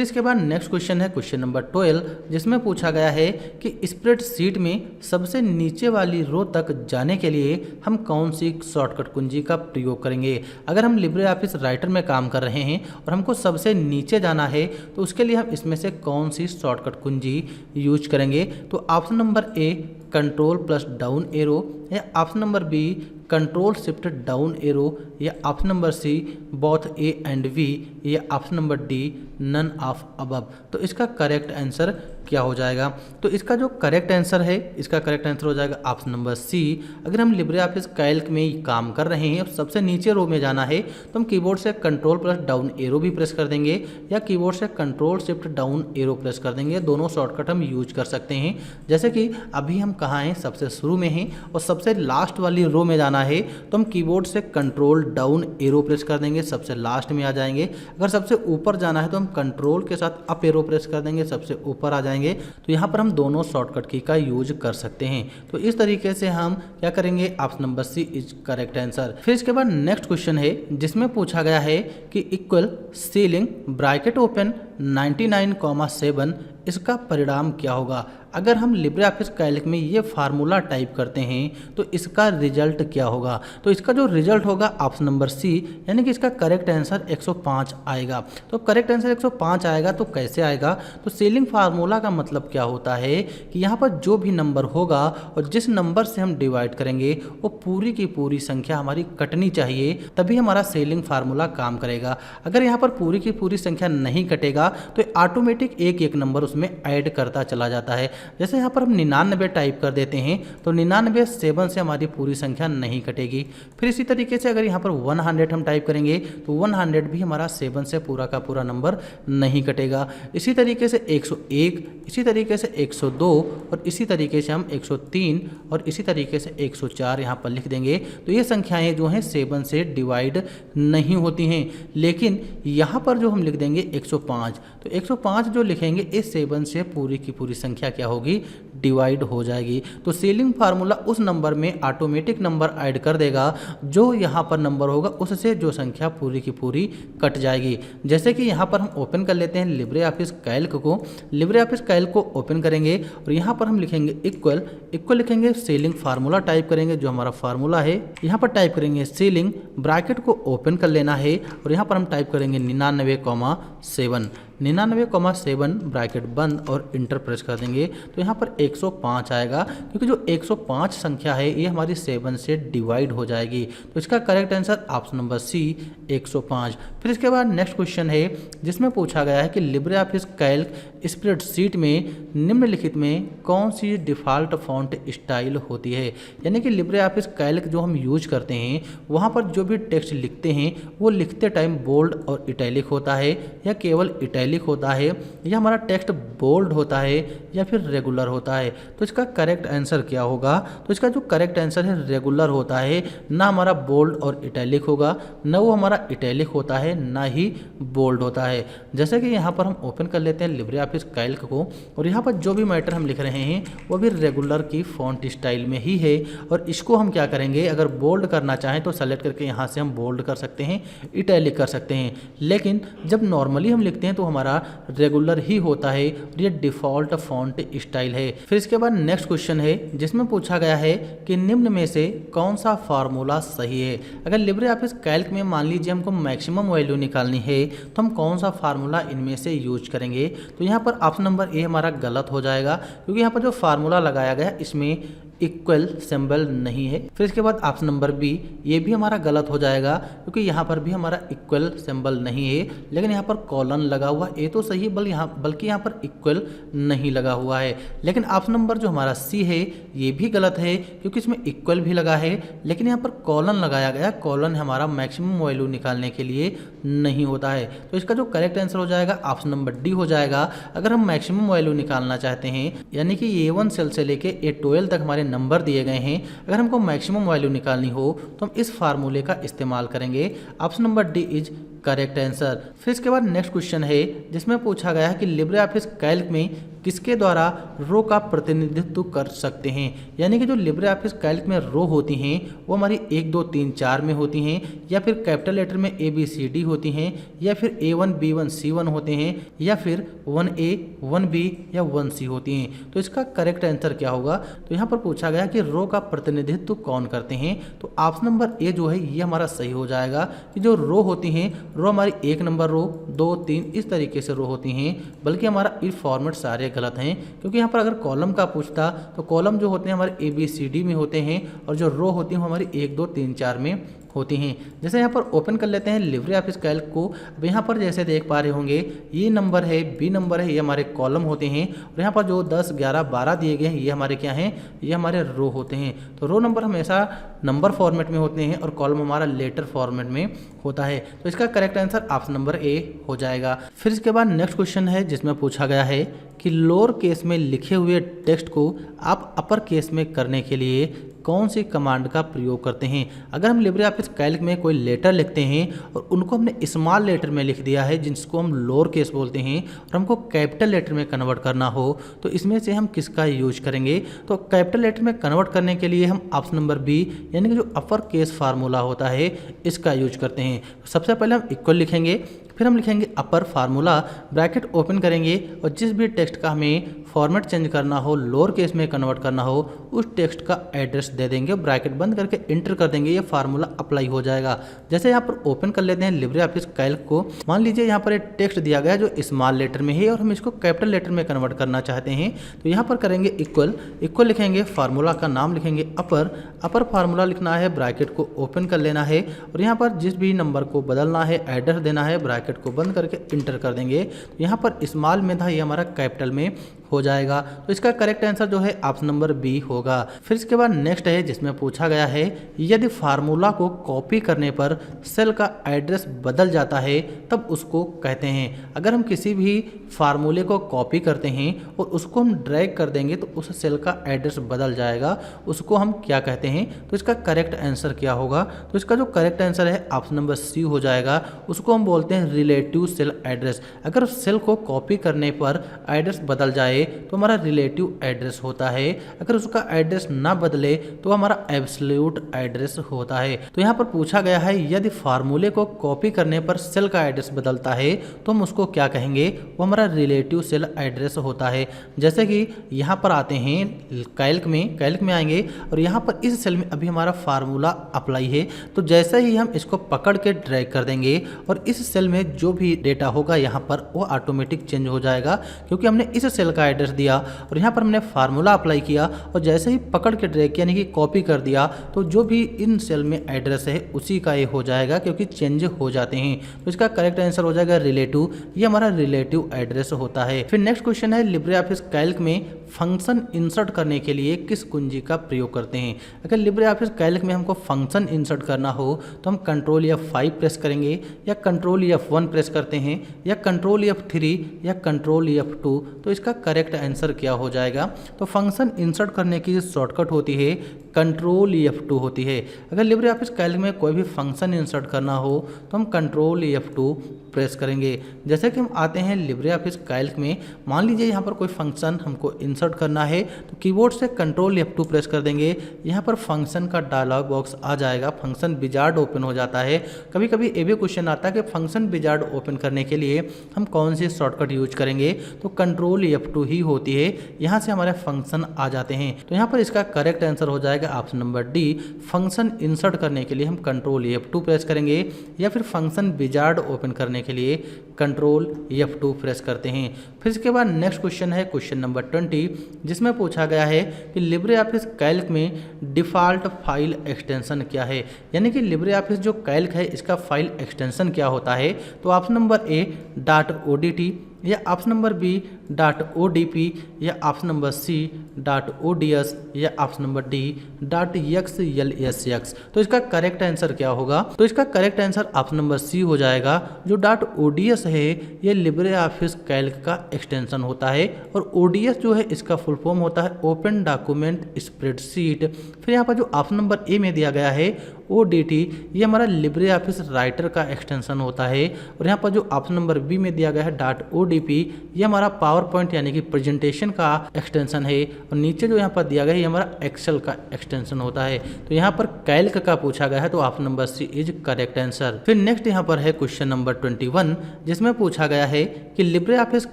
इसके बाद नेक्स्ट क्वेश्चन है क्वेश्चन नंबर 12, जिसमें पूछा गया है कि स्प्रेडशीट में सबसे नीचे वाली रो तक जाने के लिए हम कौन सी शॉर्टकट कुंजी का प्रयोग करेंगे। अगर हम लिब्रे ऑफिस राइटर में काम कर रहे हैं और हमको सबसे नीचे जाना है तो उसके लिए हम इसमें से कौन सी शॉर्टकट कुंजी यूज करेंगे? तो option number A control plus down arrow, या option number B control shift down arrow, या option number C both A and B, या option number D none of above. तो इसका करेक्ट आंसर क्या हो जाएगा? तो इसका जो करेक्ट आंसर है, इसका करेक्ट आंसर हो जाएगा ऑप्शन नंबर सी। अगर हम लिब्रे ऑफिस कैल्क में काम कर रहे हैं और सबसे नीचे रो में जाना है तो हम कीबोर्ड से कंट्रोल प्लस डाउन एरो भी प्रेस कर देंगे, या कीबोर्ड से control shift down arrow press कर देंगे। दोनों शॉर्टकट हम यूज कर सकते हैं। जैसे कि अभी हम कहाँ हैं? सबसे शुरू में हैं और सबसे लास्ट वाली रो में जाना है तो हम कीबोर्ड से कंट्रोल डाउन एरो प्रेस कर देंगे, सबसे लास्ट में आ जाएंगे। अगर सबसे ऊपर जाना है तो हम कंट्रोल के साथ अप एरो प्रेस कर देंगे, सबसे ऊपर आ जाएंगे। तो यहाँ पर हम दोनों शॉर्टकट की का यूज कर सकते हैं। तो इस तरीके से हम क्या करेंगे? Option number C is correct answer. फिर इसके बाद नेक्स्ट क्वेश्चन है जिसमें पूछा गया है कि इक्वल सीलिंग ब्रैकेट ओपन 99,7 इसका परिणाम क्या होगा। अगर हम लिब्रे ऑफिस कैल्क में ये फार्मूला टाइप करते हैं तो इसका रिजल्ट क्या होगा? तो इसका जो रिजल्ट होगा ऑप्शन नंबर सी, यानी कि इसका करेक्ट आंसर 105 आएगा। तो करेक्ट आंसर 105 आएगा तो कैसे आएगा? तो सीलिंग फार्मूला का मतलब क्या होता है कि यहाँ पर जो भी नंबर होगा और जिस नंबर से हम डिवाइड करेंगे वो पूरी की पूरी संख्या हमारी कटनी चाहिए, तभी हमारा सीलिंग फार्मूला काम करेगा। अगर यहाँ पर पूरी की पूरी संख्या नहीं कटेगा तो ऑटोमेटिक एक एक नंबर उसमें ऐड करता चला जाता है। जैसे यहाँ पर हम 99 टाइप कर देते हैं तो 99 7 से हमारी पूरी संख्या नहीं कटेगी। फिर इसी तरीके से अगर यहाँ पर 100 हम टाइप करेंगे तो 100 भी हमारा 7 से पूरा का पूरा नंबर नहीं कटेगा। इसी तरीके से 101, इसी तरीके से 102 और इसी तरीके से हम 103 और इसी तरीके से 104 यहाँ पर लिख देंगे। तो ये संख्याएँ जो हैं 7 से डिवाइड नहीं होती हैं। लेकिन यहाँ पर जो हम लिख देंगे 105, तो 105 जो लिखेंगे इस 7 से पूरी की पूरी संख्या क्या होगी? डिवाइड हो जाएगी। तो सीलिंग फार्मूला उस नंबर में ऑटोमेटिक नंबर ऐड कर देगा जो यहाँ पर नंबर होगा उससे जो संख्या पूरी की पूरी कट जाएगी। जैसे कि यहाँ पर हम ओपन कर लेते हैं लिब्रे ऑफिस कैल्क को। लिब्रे ऑफिस कैल्क को ओपन करेंगे और यहाँ पर हम लिखेंगे इक्वल, इक्वल लिखेंगे, सीलिंग फार्मूला टाइप करेंगे जो हमारा फार्मूला है। यहाँ पर टाइप करेंगे सीलिंग, ब्रैकेट को ओपन कर लेना है और यहाँ पर हम टाइप करेंगे 99,7। 99,7 ब्रैकेट बंद और इंटर प्रेस कर देंगे तो यहाँ पर 105 आएगा, क्योंकि जो 105 संख्या है ये हमारी 7 से डिवाइड हो जाएगी। तो इसका correct answer option number C 105। फिर इसके बाद नेक्स्ट क्वेश्चन है जिसमें पूछा गया है कि लिब्रे ऑफिस कैल्क स्प्रेडशीट में निम्नलिखित में कौन सी डिफ़ॉल्ट फॉन्ट स्टाइल होती है। यानी कि लिब्रे ऑफिस कैल्क जो हम यूज करते हैं वहाँ पर जो भी टेक्स्ट लिखते हैं वो लिखते टाइम बोल्ड और इटैलिक होता है या केवल इटैलिक होता है या हमारा टेक्स्ट बोल्ड होता है या फिर रेगुलर होता है। तो इसका करेक्ट आंसर क्या होगा? तो इसका जो करेक्ट आंसर है रेगुलर होता है, ना हमारा बोल्ड और इटैलिक होगा, ना वो हमारा इटैलिक होता है, ना ही बोल्ड होता है। जैसे कि यहाँ पर हम ओपन कर लेते हैं लिब्रे ऑफिस कैल्क को और यहाँ पर जो भी मैटर हम लिख रहे हैं वो भी रेगुलर की फॉन्ट स्टाइल में ही है। और इसको हम क्या करेंगे, अगर बोल्ड करना चाहें तो सेलेक्ट करके यहाँ से हम बोल्ड कर सकते हैं, इटैलिक कर सकते हैं, लेकिन जब नॉर्मली हम लिखते हैं तो हमारा रेगुलर ही होता है और ये डिफ़ॉल्ट फॉन्ट स्टाइल है। फिर इसके बाद नेक्स्ट क्वेश्चन है जिसमें पूछा गया है कि निम्न में से कौन सा फार्मूला सही है। अगर लिब्रे ऑफिस कैल्क में मान लीजिए हमको मैक्सिमम वैल्यू निकालनी है तो हम कौन सा फार्मूला इनमें से यूज करेंगे। तो यहाँ पर ऑप्शन नंबर ए हमारा गलत हो जाएगा, क्योंकि यहाँ पर जो फार्मूला लगाया गया इसमें इक्वल सिंबल नहीं है। फिर इसके बाद ऑप्शन नंबर बी, ये भी हमारा गलत हो जाएगा, क्योंकि यहाँ पर भी हमारा इक्वल सिंबल नहीं है, लेकिन यहाँ पर कॉलन लगा हुआ है। ये तो सही है, बल्कि यहाँ पर इक्वल नहीं लगा हुआ है। लेकिन ऑप्शन नंबर जो हमारा सी है ये भी गलत है, क्योंकि इसमें इक्वल भी लगा है लेकिन यहाँ पर कॉलन लगाया गया। कॉलन हमारा मैक्सिमम वैल्यू निकालने के लिए नहीं होता है। तो इसका जो करेक्ट आंसर हो जाएगा ऑप्शन नंबर डी हो जाएगा। अगर हम मैक्सिमम वैल्यू निकालना चाहते हैं, यानी कि A1 सेल से लेके A12 तक हमारे नंबर दिए गए हैं, अगर हमको मैक्सिमम वैल्यू निकालनी हो तो हम इस फार्मूले का इस्तेमाल करेंगे। Option number D is correct answer. फिर इसके बाद नेक्स्ट क्वेश्चन है जिसमें पूछा गया है कि लिब्रे ऑफिस कैल्क में किसके द्वारा रो का प्रतिनिधित्व कर सकते हैं। यानी कि जो लिब्रे ऑफिस कैल्क में रो होती हैं वो हमारी 1 2 3 4 में होती हैं, या फिर कैपिटल लेटर में ABCD होती हैं, या फिर A1 B1 C1 होते हैं, या फिर 1A 1B या 1C होती हैं। तो इसका करेक्ट आंसर क्या होगा? तो यहाँ पर पूछा गया कि रो का प्रतिनिधित्व कौन करते हैं। तो ऑप्शन नंबर ए जो है ये हमारा सही हो जाएगा कि जो रो होती हैं, रो हमारी 1 नंबर रो 2 3 इस तरीके से रो होती हैं, बल्कि हमारा ये फॉर्मेट सारे गलत हैं, क्योंकि यहाँ पर अगर कॉलम का पूछता तो कॉलम जो होते हैं हमारे ABCD में होते हैं और जो रो होती हैं हमारी 1 2 3 4 में होती हैं। जैसे यहाँ पर ओपन कर लेते हैं लिब्रे ऑफिस कैल्क को। अब यहाँ पर जैसे देख पा रहे होंगे ये नंबर है, बी नंबर है, ये हमारे कॉलम होते हैं, और यहाँ पर जो 10 11 12 दिए गए हैं ये हमारे क्या हैं, ये हमारे रो होते हैं। तो रो नंबर हमेशा नंबर फॉर्मेट में होते हैं और कॉलम हमारा लेटर फॉर्मेट में होता है। तो इसका करेक्ट आंसर ऑप्शन नंबर ए हो जाएगा। फिर इसके बाद नेक्स्ट क्वेश्चन है जिसमें पूछा गया है कि लोअर केस में लिखे हुए टेक्स्ट को आप अपर केस में करने के लिए कौन सी कमांड का प्रयोग करते हैं। अगर हम लिब्रे ऑफिस कैल्क में कोई लेटर लिखते हैं और उनको हमने स्मॉल लेटर में लिख दिया है जिसको हम लोअर केस बोलते हैं, और हमको कैपिटल लेटर में कन्वर्ट करना हो तो इसमें से हम किसका यूज करेंगे। तो कैपिटल लेटर में कन्वर्ट करने के लिए हम ऑप्शन नंबर बी यानी कि जो अपर केस फार्मूला होता है इसका यूज करते हैं। सबसे पहले हम इक्वल लिखेंगे, फिर हम लिखेंगे अपर फार्मूला, ब्रैकेट ओपन करेंगे और जिस भी टेक्स्ट का हमें फॉर्मेट चेंज करना हो, लोअर केस में कन्वर्ट करना हो, उस टेक्स्ट का एड्रेस दे देंगे, ब्रैकेट बंद करके इंटर कर देंगे, ये फार्मूला अप्लाई हो जाएगा। जैसे यहाँ पर ओपन कर लेते हैं लिब्रे ऑफिस कैल्क को। मान लीजिए यहाँ पर एक टेक्स्ट दिया गया है जो स्मॉल लेटर में है और हम इसको कैपिटल लेटर में कन्वर्ट करना चाहते हैं, तो यहाँ पर करेंगे इक्वल, इक्वल लिखेंगे, फार्मूला का नाम लिखेंगे अपर, अपर फार्मूला लिखना है, ब्रैकेट को ओपन कर लेना है और यहाँ पर जिस भी नंबर को बदलना है एड्रेस देना है, ब्रैकेट को बंद करके इंटर कर देंगे। यहाँ पर स्मॉल में था, ये हमारा कैपिटल में हो जाएगा। तो इसका करेक्ट आंसर जो है ऑप्शन नंबर बी होगा। फिर इसके बाद नेक्स्ट है जिसमें पूछा गया है यदि फार्मूला को कॉपी करने पर सेल का एड्रेस बदल जाता है तब उसको कहते हैं। अगर हम किसी भी फार्मूले को कॉपी करते हैं और उसको हम ड्रैग कर देंगे तो उस सेल का एड्रेस बदल जाएगा, उसको हम क्या कहते हैं। तो इसका करेक्ट आंसर क्या होगा। तो इसका जो करेक्ट आंसर है ऑप्शन नंबर सी हो जाएगा, उसको हम बोलते हैं रिलेटिव सेल एड्रेस। अगर सेल को कॉपी करने पर एड्रेस बदल जाए तो हमारा रिलेटिव एड्रेस होता है। अगर उसका एड्रेस ना बदले तो हमारा एब्सोल्यूट एड्रेस होता है। तो यहाँ पर पूछा गया है यदि फार्मूले को कॉपी करने पर सेल का एड्रेस बदलता है तो हम उसको क्या कहेंगे, वो हमारा रिलेटिव सेल एड्रेस होता है। जैसे कि यहाँ पर आते हैं कैल्क में आएंगे और यहाँ पर इस सेल में अभी हमारा फार्मूला अप्लाई है, तो जैसे ही हम इसको पकड़ के ड्रैग कर देंगे और इस सेल में जो भी डेटा होगा यहाँ पर वो ऑटोमेटिक चेंज हो जाएगा, क्योंकि हमने इस सेल का एड्रेस दिया और यहाँ पर हमने फार्मूला अप्लाई किया और जैसे ही पकड़ के ड्रैग यानी कि कॉपी कर दिया तो जो भी इन सेल में एड्रेस है उसी का ये हो जाएगा, क्योंकि चेंज हो जाते हैं। तो इसका करेक्ट आंसर हो जाएगा रिलेटिव, ये हमारा रिलेटिव एड्रेस होता है। फिर नेक्स्ट क्वेश्चन है लिब्रे ऑफिस कैल्क में फंक्शन इंसर्ट करने के लिए किस कुंजी का प्रयोग करते हैं। अगर लिब्रे ऑफिस कैल्क में हमको फंक्शन इंसर्ट करना हो तो हम कंट्रोल F5 प्रेस करेंगे या कंट्रोल F1 प्रेस करते हैं या कंट्रोल F3 या कंट्रोल F2। तो इसका करेक्ट आंसर क्या हो जाएगा, तो फंक्शन इंसर्ट करने की शॉर्टकट होती है कंट्रोल F2 होती है। अगर लिब्रे ऑफिस कैल्क में कोई भी फंक्शन इंसर्ट करना हो तो हम कंट्रोल F2 प्रेस करेंगे। जैसे कि हम आते हैं लिब्रे ऑफिस कैल्क में, मान लीजिए यहाँ पर कोई फंक्शन हमको इंसर्ट करना है तो कीबोर्ड से कंट्रोल F2 प्रेस कर देंगे। यहाँ पर फंक्शन का डायलॉग बॉक्स आ जाएगा, फंक्शन विजार्ड ओपन हो जाता है। कभी कभी ये भी क्वेश्चन आता है कि फंक्शन विजार्ड ओपन करने के लिए हम कौन सी शॉर्टकट यूज करेंगे, तो कंट्रोल F2 ही होती है। यहाँ से हमारे फंक्शन आ जाते हैं। तो यहाँ पर इसका करेक्ट आंसर हो जाएगा option number D, function insert करने के लिए हम कंट्रोल F2 प्रेस करेंगे या फिर फंक्शन विजार्ड ओपन करने के लिए कंट्रोल F2 प्रेस करते हैं। फिर इसके बाद नेक्स्ट क्वेश्चन है क्वेश्चन नंबर 20, जिसमें पूछा गया है कि लिब्रे ऑफिस कैल्क में डिफ़ॉल्ट फाइल एक्सटेंशन क्या है। यानी कि लिब्रे ऑफिस जो कैल्क है इसका फाइल एक्सटेंशन क्या होता है, तो ऑप्शन नंबर ए .odt या ऑप्शन नंबर बी .odp या ऑप्शन नंबर सी .ods या ऑप्शन नंबर डी .xlsx। तो इसका करेक्ट आंसर क्या होगा, तो इसका correct answer option number C हो जाएगा। जो .ods है ये लिब्रे ऑफिस कैल्क का एक्सटेंशन होता है और ods जो है इसका फुल फॉर्म होता है ओपन डॉक्यूमेंट स्प्रेडशीट। फिर यहाँ पर जो ऑप्शन नंबर ए में दिया गया है ODT, ये हमारा लिब्रे ऑफिस राइटर का एक्सटेंशन होता है। और यहाँ पर जो ऑप्शन नंबर बी में दिया गया है .odp, ये हमारा पावर पॉइंट यानी कि प्रेजेंटेशन का एक्सटेंशन है। और नीचे जो यहाँ पर दिया गया है ये हमारा एक्सेल का एक्सटेंशन होता है। तो यहाँ पर कैल्क का पूछा गया है तो option number C is correct answer. फिर नेक्स्ट यहाँ पर है क्वेश्चन नंबर 21, जिसमें पूछा गया है कि लिब्रे ऑफिस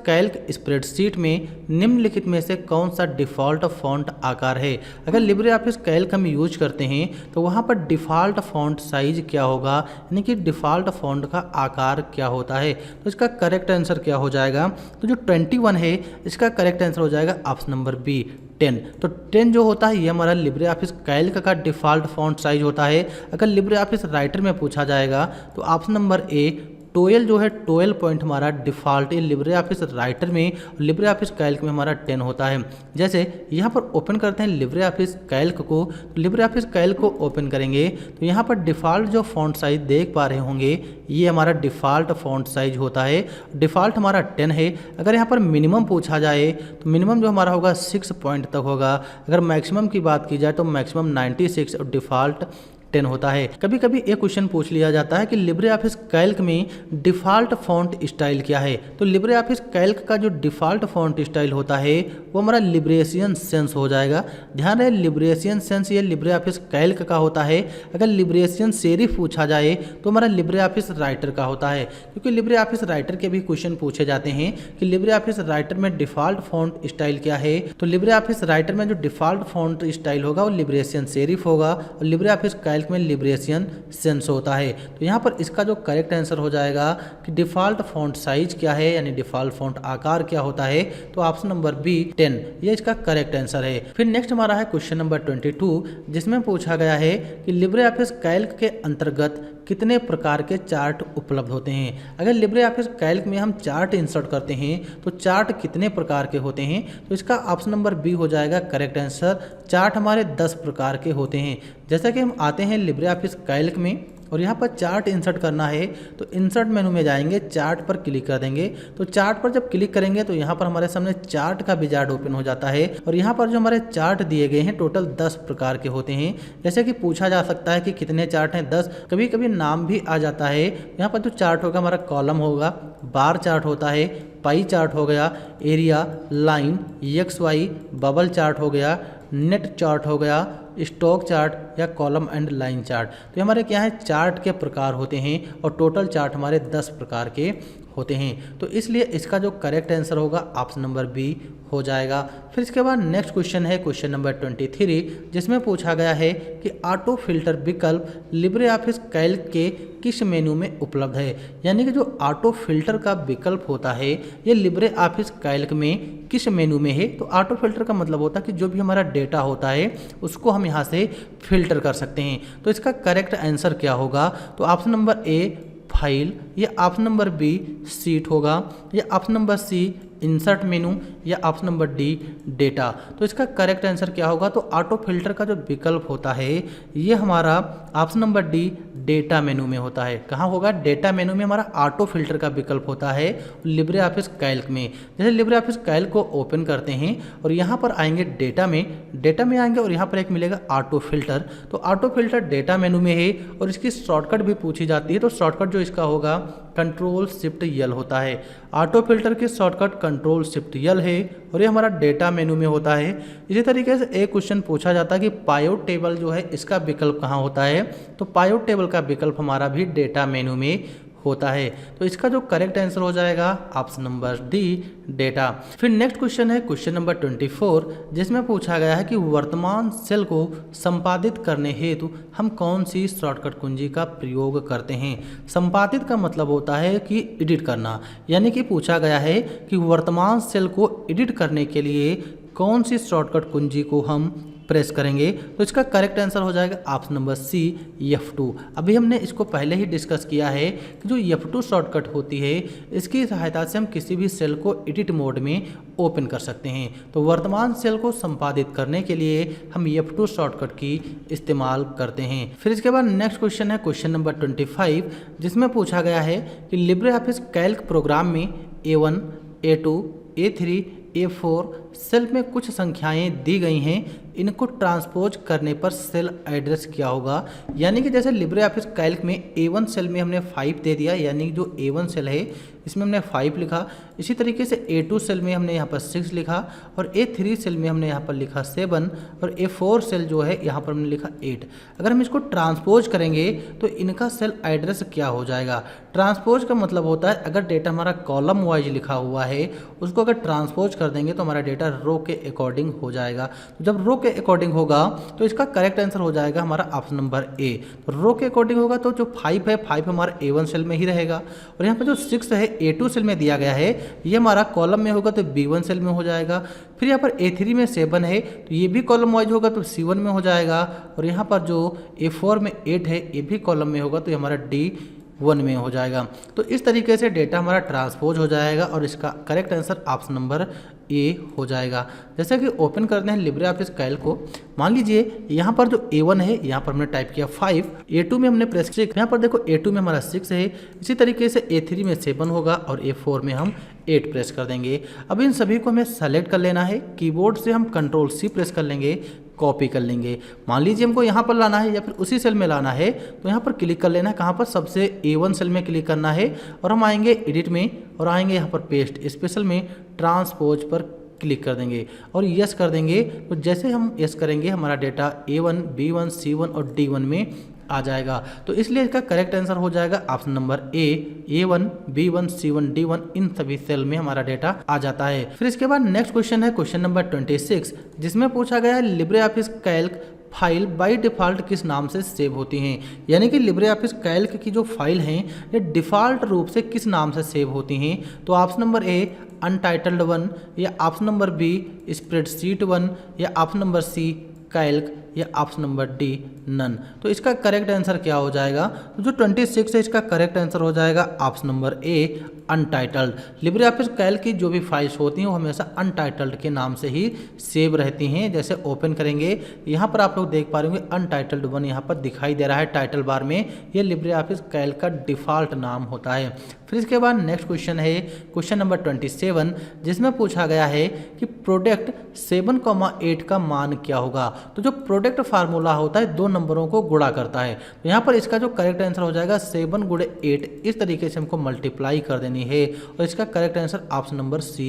कैल्क स्प्रेडशीट में निम्नलिखित में से कौन सा डिफॉल्ट फॉन्ट आकार है। अगर लिब्रे ऑफिस कैल्क हम यूज करते हैं तो वहाँ पर डिफॉल्ट फॉन्ट साइज क्या होगा, यानी कि डिफॉल्ट फॉन्ट का आकार क्या होता है। तो इसका करेक्ट आंसर क्या हो जाएगा, तो जो 21 है इसका करेक्ट आंसर हो जाएगा ऑप्शन नंबर बी 10। तो 10 जो होता है ये हमारा लिब्रे ऑफिस कैल्क का डिफॉल्ट फॉन्ट साइज होता है। अगर लिब्रे ऑफिस राइटर में पूछा जाएगा तो ऑप्शन नंबर ए 12 जो है 12 पॉइंट हमारा डिफ़ॉल्ट है लिब्रे ऑफिस राइटर में, लिब्रे ऑफिस कैल्क में हमारा 10 होता है। जैसे यहाँ पर ओपन करते हैं लिब्रे ऑफिस कैल्क को, तो लिब्रे ऑफिस कैल्क को ओपन करेंगे तो यहाँ पर डिफ़ॉल्ट जो फॉन्ट साइज देख पा रहे होंगे ये हमारा डिफ़ॉल्ट फॉन्ट साइज होता है। डिफ़ॉल्ट हमारा 10 है। अगर यहाँ पर मिनिमम पूछा जाए तो मिनिमम जो हमारा होगा 6 पॉइंट तक होगा। अगर मैक्सिमम की बात की जाए तो मैक्सिमम 96 और डिफ़ॉल्ट 10 होता है। कभी कभी एक क्वेश्चन पूछ लिया जाता है कि लिब्रे ऑफिस कैल्क में डिफ़ॉल्ट फॉन्ट स्टाइल क्या है। तो लिब्रे ऑफिस कैल्क का जो डिफ़ॉल्ट फॉन्ट स्टाइल होता है वो हमारा लिब्रेशियन सेंस हो जाएगा। ध्यान रहे लिब्रेशियन सेंस ये लिब्रे ऑफिस कैल्क का होता है। अगर लिब्रेशियन सेरिफ पूछा जाए तो हमारा लिब्रे ऑफिस राइटर का होता है, क्योंकि लिब्रे ऑफिस राइटर के भी क्वेश्चन पूछे जाते हैं कि लिब्रे ऑफिस राइटर में डिफ़ॉल्ट फॉन्ट स्टाइल क्या है। तो लिब्रे ऑफिस राइटर में जो डिफ़ॉल्ट फॉन्ट स्टाइल होगा वो लिब्रेशियन सेरिफ होगा और लिब्रे ऑफिस कैल्क में लिब्रेशियन सेंस होता है। तो यहाँ पर इसका जो करेक्ट आंसर हो जाएगा कि डिफ़ॉल्ट फॉन्ट साइज क्या है, यानी डिफ़ॉल्ट फॉन्ट आकार क्या होता है, तो ऑप्शन नंबर बी 10 ये इसका करेक्ट आंसर है। फिर नेक्स्ट हमारा है क्वेश्चन नंबर 22, जिसमें पूछा गया है कि लिब्रे ऑफिस कैल्क के अंतर्गत कितने प्रकार के चार्ट उपलब्ध होते हैं। अगर लिब्रे ऑफिस कैल्क में हम चार्ट इंसर्ट करते हैं तो चार्ट कितने प्रकार के होते हैं, तो इसका ऑप्शन नंबर बी हो जाएगा करेक्ट आंसर। चार्ट हमारे 10 प्रकार के होते हैं। जैसा कि हम आते हैं लिब्रे ऑफिस कैल्क में और यहाँ पर चार्ट इंसर्ट करना है तो इंसर्ट मेनू में जाएंगे, चार्ट पर क्लिक कर देंगे। तो चार्ट पर जब क्लिक करेंगे तो यहाँ पर हमारे सामने चार्ट का विजार्ड ओपन हो जाता है और यहाँ पर जो हमारे चार्ट दिए गए हैं टोटल 10 प्रकार के होते हैं। जैसे कि पूछा जा सकता है कि कितने चार्ट हैं, 10। कभी कभी नाम भी आ जाता है। यहाँ पर जो चार्ट होगा हमारा कॉलम होगा, बार चार्ट होता है, पाई चार्ट हो गया, area, line, XY, bubble chart हो गया, नेट चार्ट हो गया, स्टॉक चार्ट या कॉलम एंड लाइन चार्ट। तो ये हमारे क्या है, चार्ट के प्रकार होते हैं और टोटल चार्ट हमारे 10 प्रकार के होते हैं। तो इसलिए इसका जो करेक्ट आंसर होगा ऑप्शन नंबर बी हो जाएगा। फिर इसके बाद नेक्स्ट क्वेश्चन है क्वेश्चन नंबर 23, जिसमें पूछा गया है कि ऑटो फिल्टर विकल्प लिब्रे ऑफिस कैल्क के किस मेनू में उपलब्ध है। यानी कि जो ऑटो फिल्टर का विकल्प होता है ये लिब्रे ऑफिस कैल्क में किस मेनू में है। तो ऑटो फिल्टर का मतलब होता है कि जो भी हमारा डेटा होता है उसको हम यहाँ से फिल्टर कर सकते हैं। तो इसका करेक्ट आंसर क्या होगा, तो ऑप्शन नंबर ए फाइल, या ऑप्शन नंबर बी सीट होगा, या option number C insert menu, या ऑप्शन नंबर डी डेटा। तो इसका करेक्ट आंसर क्या होगा, तो ऑटो फिल्टर का जो विकल्प होता है ये हमारा ऑप्शन नंबर डी डेटा मेनू में होता है। कहाँ होगा, डेटा मेनू में हमारा ऑटो फिल्टर का विकल्प होता है लिब्रे ऑफिस कैल्क में। जैसे लिब्रे ऑफिस कैल्क को ओपन करते हैं और यहाँ पर आएंगे डेटा में आएंगे और यहाँ पर एक मिलेगा ऑटो फिल्टर। तो ऑटो फिल्टर डेटा मेनू में है और इसकी शॉर्टकट भी पूछी जाती है। तो शॉर्टकट जो इसका होगा कंट्रोल शिफ्ट यल होता है। ऑटो फिल्टर की शॉर्टकट कंट्रोल शिफ्ट यल है और ये हमारा डेटा मेनू में होता है। इसी तरीके से एक क्वेश्चन पूछा जाता है कि पायोट टेबल जो है इसका विकल्प कहाँ होता है। तो पायोट टेबल का विकल्प हमारा भी डेटा मेनू में होता है। तो इसका जो करेक्ट आंसर हो जाएगा ऑप्शन नंबर डी डेटा। फिर नेक्स्ट क्वेश्चन है क्वेश्चन नंबर 24, जिसमें पूछा गया है कि वर्तमान सेल को संपादित करने हेतु हम कौन सी शॉर्टकट कुंजी का प्रयोग करते हैं। संपादित का मतलब होता है कि एडिट करना, यानी कि पूछा गया है कि वर्तमान सेल को एडिट करने के लिए कौन सी शॉर्टकट कुंजी को हम प्रेस करेंगे। तो इसका करेक्ट आंसर हो जाएगा ऑप्शन नंबर सी F2। अभी हमने इसको पहले ही डिस्कस किया है कि जो F2 शॉर्टकट होती है इसकी सहायता से हम किसी भी सेल को एडिट मोड में ओपन कर सकते हैं। तो वर्तमान सेल को संपादित करने के लिए हम F2 शॉर्टकट की इस्तेमाल करते हैं। फिर इसके बाद नेक्स्ट क्वेश्चन है क्वेश्चन नंबर 25, जिसमें पूछा गया है कि लिब्रे ऑफिस कैल्क प्रोग्राम में A1, A2, A3, A4 cell में कुछ संख्याएं दी गई हैं, इनको ट्रांसपोज करने पर सेल एड्रेस क्या होगा। यानी कि जैसे लिब्रे ऑफिस कैल्क में A1 सेल में हमने 5 दे दिया, यानी कि जो A1 सेल है इसमें हमने 5 लिखा। इसी तरीके से A2 सेल में हमने यहाँ पर 6 लिखा और A3 सेल में हमने यहाँ पर लिखा 7 और A4 सेल जो है यहाँ पर हमने लिखा 8। अगर हम इसको ट्रांसपोज करेंगे तो इनका सेल एड्रेस क्या हो जाएगा। ट्रांसपोज का मतलब होता है अगर डेटा हमारा कॉलम वाइज लिखा हुआ है उसको अगर ट्रांसपोज कर देंगे तो हमारा डेटा रो के अकॉर्डिंग हो जाएगा। तो जब रो के अकॉर्डिंग होगा तो इसका करेक्ट आंसर हो जाएगा हमारा ऑप्शन नंबर ए। तो रो के अकॉर्डिंग होगा तो जो 5 है 5 हमारा A1 सेल में ही रहेगा और यहाँ पर जो 6 है A2 सेल में दिया गया है ये हमारा कॉलम में होगा तो B1 सेल में हो जाएगा। फिर यहाँ पर A3 में 7 है तो ये भी कॉलम वाइज होगा तो C1 में हो जाएगा और यहाँ पर जो A4 में 8 है ये भी कॉलम में होगा तो ये हमारा D1 में हो जाएगा। तो इस तरीके से डेटा हमारा ट्रांसपोज हो जाएगा और इसका करेक्ट आंसर ऑप्शन नंबर ए हो जाएगा। जैसे कि ओपन करते हैं लिब्रे ऑफिस कैल्क को, मान लीजिए यहाँ पर जो A1 है यहाँ पर हमने टाइप किया 5, A2 में हमने प्रेस 6, यहाँ पर देखो A2 में हमारा 6 है। इसी तरीके से A3 में 7 होगा और A4 में हम 8 प्रेस कर देंगे। अब इन सभी को हमें सेलेक्ट कर लेना है, कीबोर्ड से हम कंट्रोल C प्रेस कर लेंगे, कॉपी कर लेंगे। मान लीजिए हमको यहाँ पर लाना है या फिर उसी सेल में लाना है तो यहाँ पर क्लिक कर लेना है, कहाँ पर सबसे A1 सेल में क्लिक करना है और हम आएंगे एडिट में और आएंगे यहाँ पर पेस्ट स्पेशल में ट्रांसपोज पर क्लिक कर देंगे और यस कर देंगे। तो जैसे हम यस करेंगे हमारा डेटा A1, B1, C1 और D1 में आ जाएगा। तो इसलिए इसका करेक्ट आंसर हो जाएगा ऑप्शन नंबर ए, A1, B1, C1, D1 इन सभी सेल में हमारा डेटा आ जाता है। फिर इसके बाद नेक्स्ट क्वेश्चन है क्वेश्चन नंबर 26, जिसमें पूछा गया है Libre office Calc file by default किस नाम से सेव होती हैं। यानी कि लिब्रे ऑफिस कैल्क की जो फाइल हैं ये डिफ़ॉल्ट रूप से किस नाम से सेव होती हैं। तो ऑप्शन नंबर ए अनटाइटल्ड 1, या ऑप्शन नंबर बी स्प्रेडशीट 1, या ऑप्शन नंबर सी कैल्क, या ऑप्शन नंबर डी नन। तो इसका करेक्ट आंसर क्या हो जाएगा। तो जो 26 है इसका करेक्ट आंसर हो जाएगा ऑप्शन नंबर ए अनटाइटल्ड। लिब्रे ऑफिस कैल्क की जो भी फाइल्स होती हैं वो हमेशा अनटाइटल्ड के नाम से ही सेव रहती हैं। जैसे ओपन करेंगे यहाँ पर आप लोग देख पा रहे होंगे अनटाइटल्ड 1 यहाँ पर दिखाई दे रहा है टाइटल बार में, ये लिब्रे ऑफिस कैल्क का डिफ़ॉल्ट नाम होता है। फिर इसके बाद नेक्स्ट क्वेश्चन है क्वेश्चन नंबर 27, जिसमें पूछा गया है कि प्रोडक्ट 7,8 का मान क्या होगा। तो जो प्रोडक्ट फार्मूला होता है 2 नंबरों को गुणा करता है। तो यहाँ पर इसका जो करेक्ट आंसर हो जाएगा 7 गुणे 8, इस तरीके से हमको मल्टीप्लाई कर देनी है और इसका correct answer option number C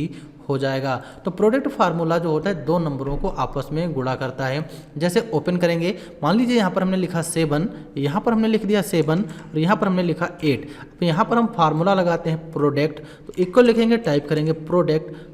हो जाएगा। तो प्रोडक्ट फार्मूला जो होता है 2 नंबरों को आपस में गुणा करता है। जैसे ओपन करेंगे, मान लीजिए यहाँ पर हमने लिखा 7, यहाँ पर हमने लिख दिया 7 और यहाँ पर हमने लिखा 8। तो यहाँ पर हम फार्मूला लगाते हैं प्रोडक्ट, तो इक्वल लिखेंगे, टाइप करेंगे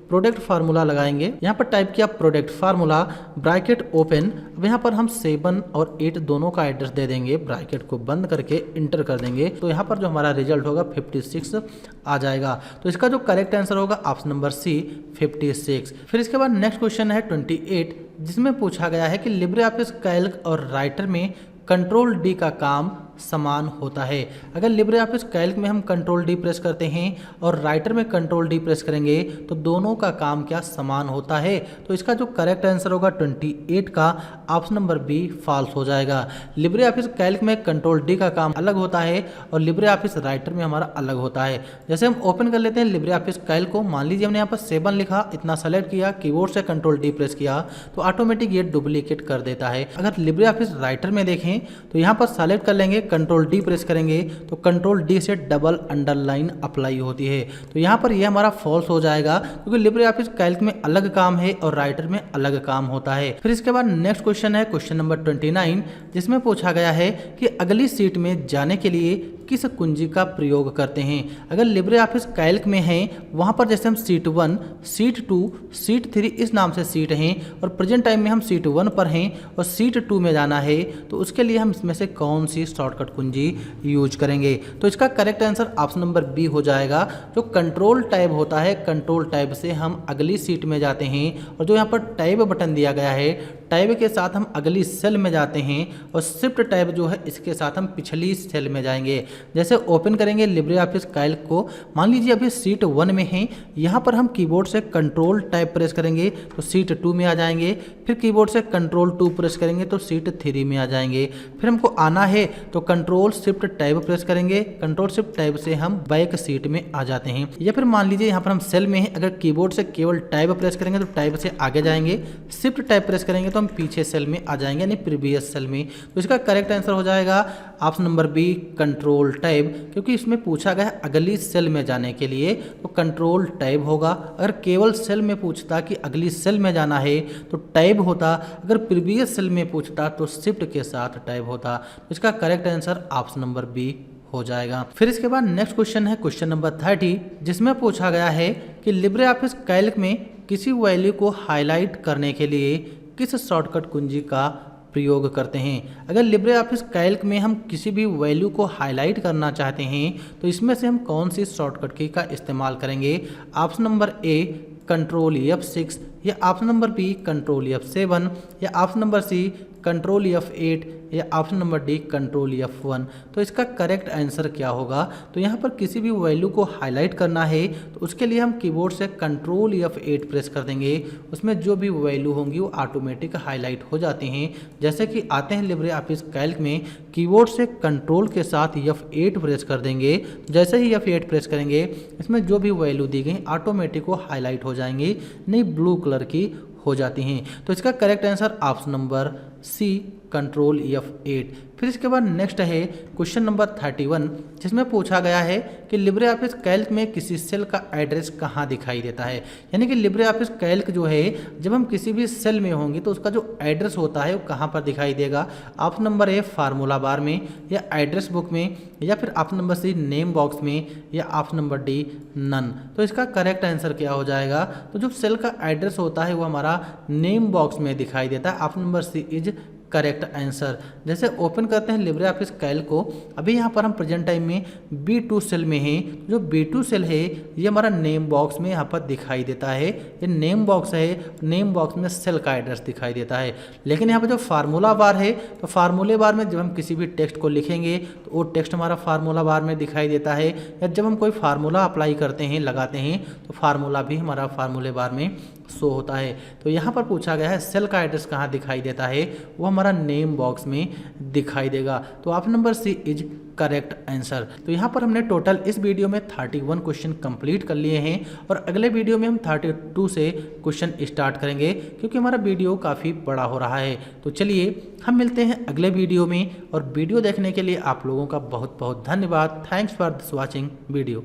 प्रोडक्ट फार्मूला लगाएंगे। यहाँ पर टाइप किया प्रोडक्ट फार्मूला, ब्रैकेट ओपन। अब यहाँ पर हम 7 और 8 दोनों का एड्रेस दे देंगे, ब्रैकेट को बंद करके इंटर कर देंगे। तो यहाँ पर जो हमारा रिजल्ट होगा 56 आ जाएगा। तो इसका जो करेक्ट आंसर होगा ऑप्शन नंबर सी 56। फिर इसके बाद नेक्स्ट क्वेश्चन है 28, जिसमें पूछा गया है कि लिब्रे ऑफिस कैल्क और राइटर में कंट्रोल डी का काम समान होता है। अगर लिब्रे ऑफिस कैल्क में हम कंट्रोल डी प्रेस करते हैं और राइटर में कंट्रोल डी प्रेस करेंगे तो दोनों का काम क्या समान होता है। तो इसका जो करेक्ट आंसर होगा 28 का ऑप्शन नंबर बी फॉल्स हो जाएगा। लिब्रे ऑफिस कैल्क में कंट्रोल डी का काम अलग होता है और लिब्रे ऑफिस राइटर में हमारा अलग होता है। जैसे हम ओपन कर लेते हैं लिब्रे ऑफिस कैल्क को, मान लीजिए हमने यहाँ पर 7 लिखा, इतना सेलेक्ट किया, कीबोर्ड से कंट्रोल डी प्रेस किया तो ऑटोमेटिक ये डुप्लीकेट कर देता है। अगर लिब्रे ऑफिस राइटर में देखें तो यहाँ पर सेलेक्ट कर लेंगे, कंट्रोल डी प्रेस करेंगे तो कंट्रोल डी से डबल अंडरलाइन अप्लाई होती है। तो यहाँ पर यह हमारा फॉल्स हो जाएगा, क्योंकि लिब्रे ऑफिस कैल्क में अलग काम है और राइटर में अलग काम होता है। फिर इसके बाद नेक्स्ट क्वेश्चन है क्वेश्चन नंबर 29, जिसमें पूछा गया है कि अगली सीट में जाने के लिए किस कुंजी का प्रयोग करते हैं। अगर लिब्रे ऑफिस कैल्क में है वहाँ पर जैसे हम सीट 1, सीट 2, सीट 3 इस नाम से सीट हैं और प्रेजेंट टाइम में हम सीट 1 पर हैं और सीट 2 में जाना है, तो उसके लिए हम इसमें से कौन सी शॉर्टकट कुंजी यूज करेंगे। तो इसका correct answer option number B हो जाएगा। जो कंट्रोल टैब होता है, कंट्रोल टैब से हम अगली सीट में जाते हैं और जो यहाँ पर टैब बटन दिया गया है, टैब के साथ हम अगली सेल में जाते हैं और शिफ्ट टैब जो है इसके साथ हम पिछली सेल में जाएंगे। जैसे ओपन करेंगे लिब्रे ऑफिस कैल्क को, मान लीजिए अभी सीट 1 में हैं, यहाँ पर हम कीबोर्ड से कंट्रोल टैब प्रेस करेंगे तो सीट 2 में आ जाएंगे, फिर कीबोर्ड से कंट्रोल 2 प्रेस करेंगे तो सीट 3 में आ जाएंगे। फिर हमको आना है तो कंट्रोल शिफ्ट टैब प्रेस करेंगे, कंट्रोल शिफ्ट टैब से हम बैक सीट में आ जाते हैं। या फिर मान लीजिए यहाँ पर हम सेल में हैं, अगर कीबोर्ड से केवल टैब प्रेस करेंगे तो टैब से आगे जाएंगे, शिफ्ट टैब प्रेस करेंगे तो हम पीछे सेल में आ जाएंगे, यानी प्रीवियस सेल में। तो इसका करेक्ट आंसर हो जाएगा option number B control tab, क्योंकि इसमें पूछा गया है अगली सेल में जाने के लिए तो कंट्रोल टैब होगा। अगर केवल सेल में पूछता कि अगली सेल में जाना है तो टैब होता, अगर प्रीवियस सेल में पूछता तो शिफ्ट के साथ टैब होता। तो इसका correct answer option number B हो जाएगा। फिर इसके बाद नेक्स्ट क्वेश्चन है क्वेश्चन नंबर 30, जिसमें पूछा गया है कि लिब्रे ऑफिस कैल्क में किसी वैल्यू को हाईलाइट करने के लिए किस शॉर्टकट कुंजी का प्रयोग करते हैं। अगर लिब्रे ऑफिस कैल्क में हम किसी भी वैल्यू को हाईलाइट करना चाहते हैं तो इसमें से हम कौन सी शॉर्टकट की का इस्तेमाल करेंगे। Option number A control F6, या option number B control F7, या option number C control F8, या option number D control F1। तो इसका करेक्ट आंसर क्या होगा। तो यहाँ पर किसी भी वैल्यू को हाईलाइट करना है तो उसके लिए हम कीबोर्ड से कंट्रोल F8 प्रेस कर देंगे, उसमें जो भी वैल्यू होंगी वो ऑटोमेटिक हाईलाइट हो जाती हैं। जैसे कि आते हैं लिब्रे ऑफिस कैल्क में, कीबोर्ड से कंट्रोल के साथ F8 प्रेस कर देंगे, जैसे ही F8 प्रेस करेंगे इसमें जो भी वैल्यू दी गई ऑटोमेटिक वो हाईलाइट हो जाएंगी, नहीं ब्लू कलर की हो जाती हैं। तो इसका correct answer option number C control F8। फिर इसके बाद नेक्स्ट है क्वेश्चन नंबर 31, जिसमें पूछा गया है कि लिब्रे ऑफिस कैल्क में किसी सेल का एड्रेस कहाँ दिखाई देता है। यानी कि लिब्रे ऑफिस कैल्क जो है जब हम किसी भी सेल में होंगे तो उसका जो एड्रेस होता है वो कहाँ पर दिखाई देगा। Option number A formula bar में, या एड्रेस बुक में, या फिर option number C name box में, या ऑप्शन नंबर डी नन। तो इसका करेक्ट आंसर क्या हो जाएगा। तो जो सेल का एड्रेस होता है वो हमारा नेम बॉक्स में दिखाई देता है। Option number C is correct answer. जैसे ओपन करते हैं लिब्रे ऑफिस कैल्क को, अभी यहाँ पर हम प्रेजेंट टाइम में B2 सेल में हैं। जो B2 सेल है ये हमारा नेम बॉक्स में यहाँ पर दिखाई देता है, ये नेम बॉक्स है, नेम बॉक्स में सेल का एड्रेस दिखाई देता है। लेकिन यहाँ पर जो फार्मूला बार है तो फार्मूले बार में जब हम किसी भी टेक्स्ट को लिखेंगे तो वो टेक्स्ट हमारा फार्मूला बार में दिखाई देता है, या जब हम कोई फार्मूला अप्लाई करते हैं, लगाते हैं, तो फार्मूला भी हमारा फार्मूले बार में शो होता है। तो यहाँ पर पूछा गया है सेल का एड्रेस कहाँ दिखाई देता है, वो हमारा नेम बॉक्स में दिखाई देगा। तो option number C is correct answer. तो यहाँ पर हमने टोटल इस वीडियो में 31 क्वेश्चन कंप्लीट कर लिए हैं और अगले वीडियो में हम 32 से क्वेश्चन स्टार्ट करेंगे क्योंकि हमारा वीडियो काफ़ी बड़ा हो रहा है। तो चलिए हम मिलते हैं अगले वीडियो में, और वीडियो देखने के लिए आप लोगों का बहुत बहुत धन्यवाद। Thanks for this watching video.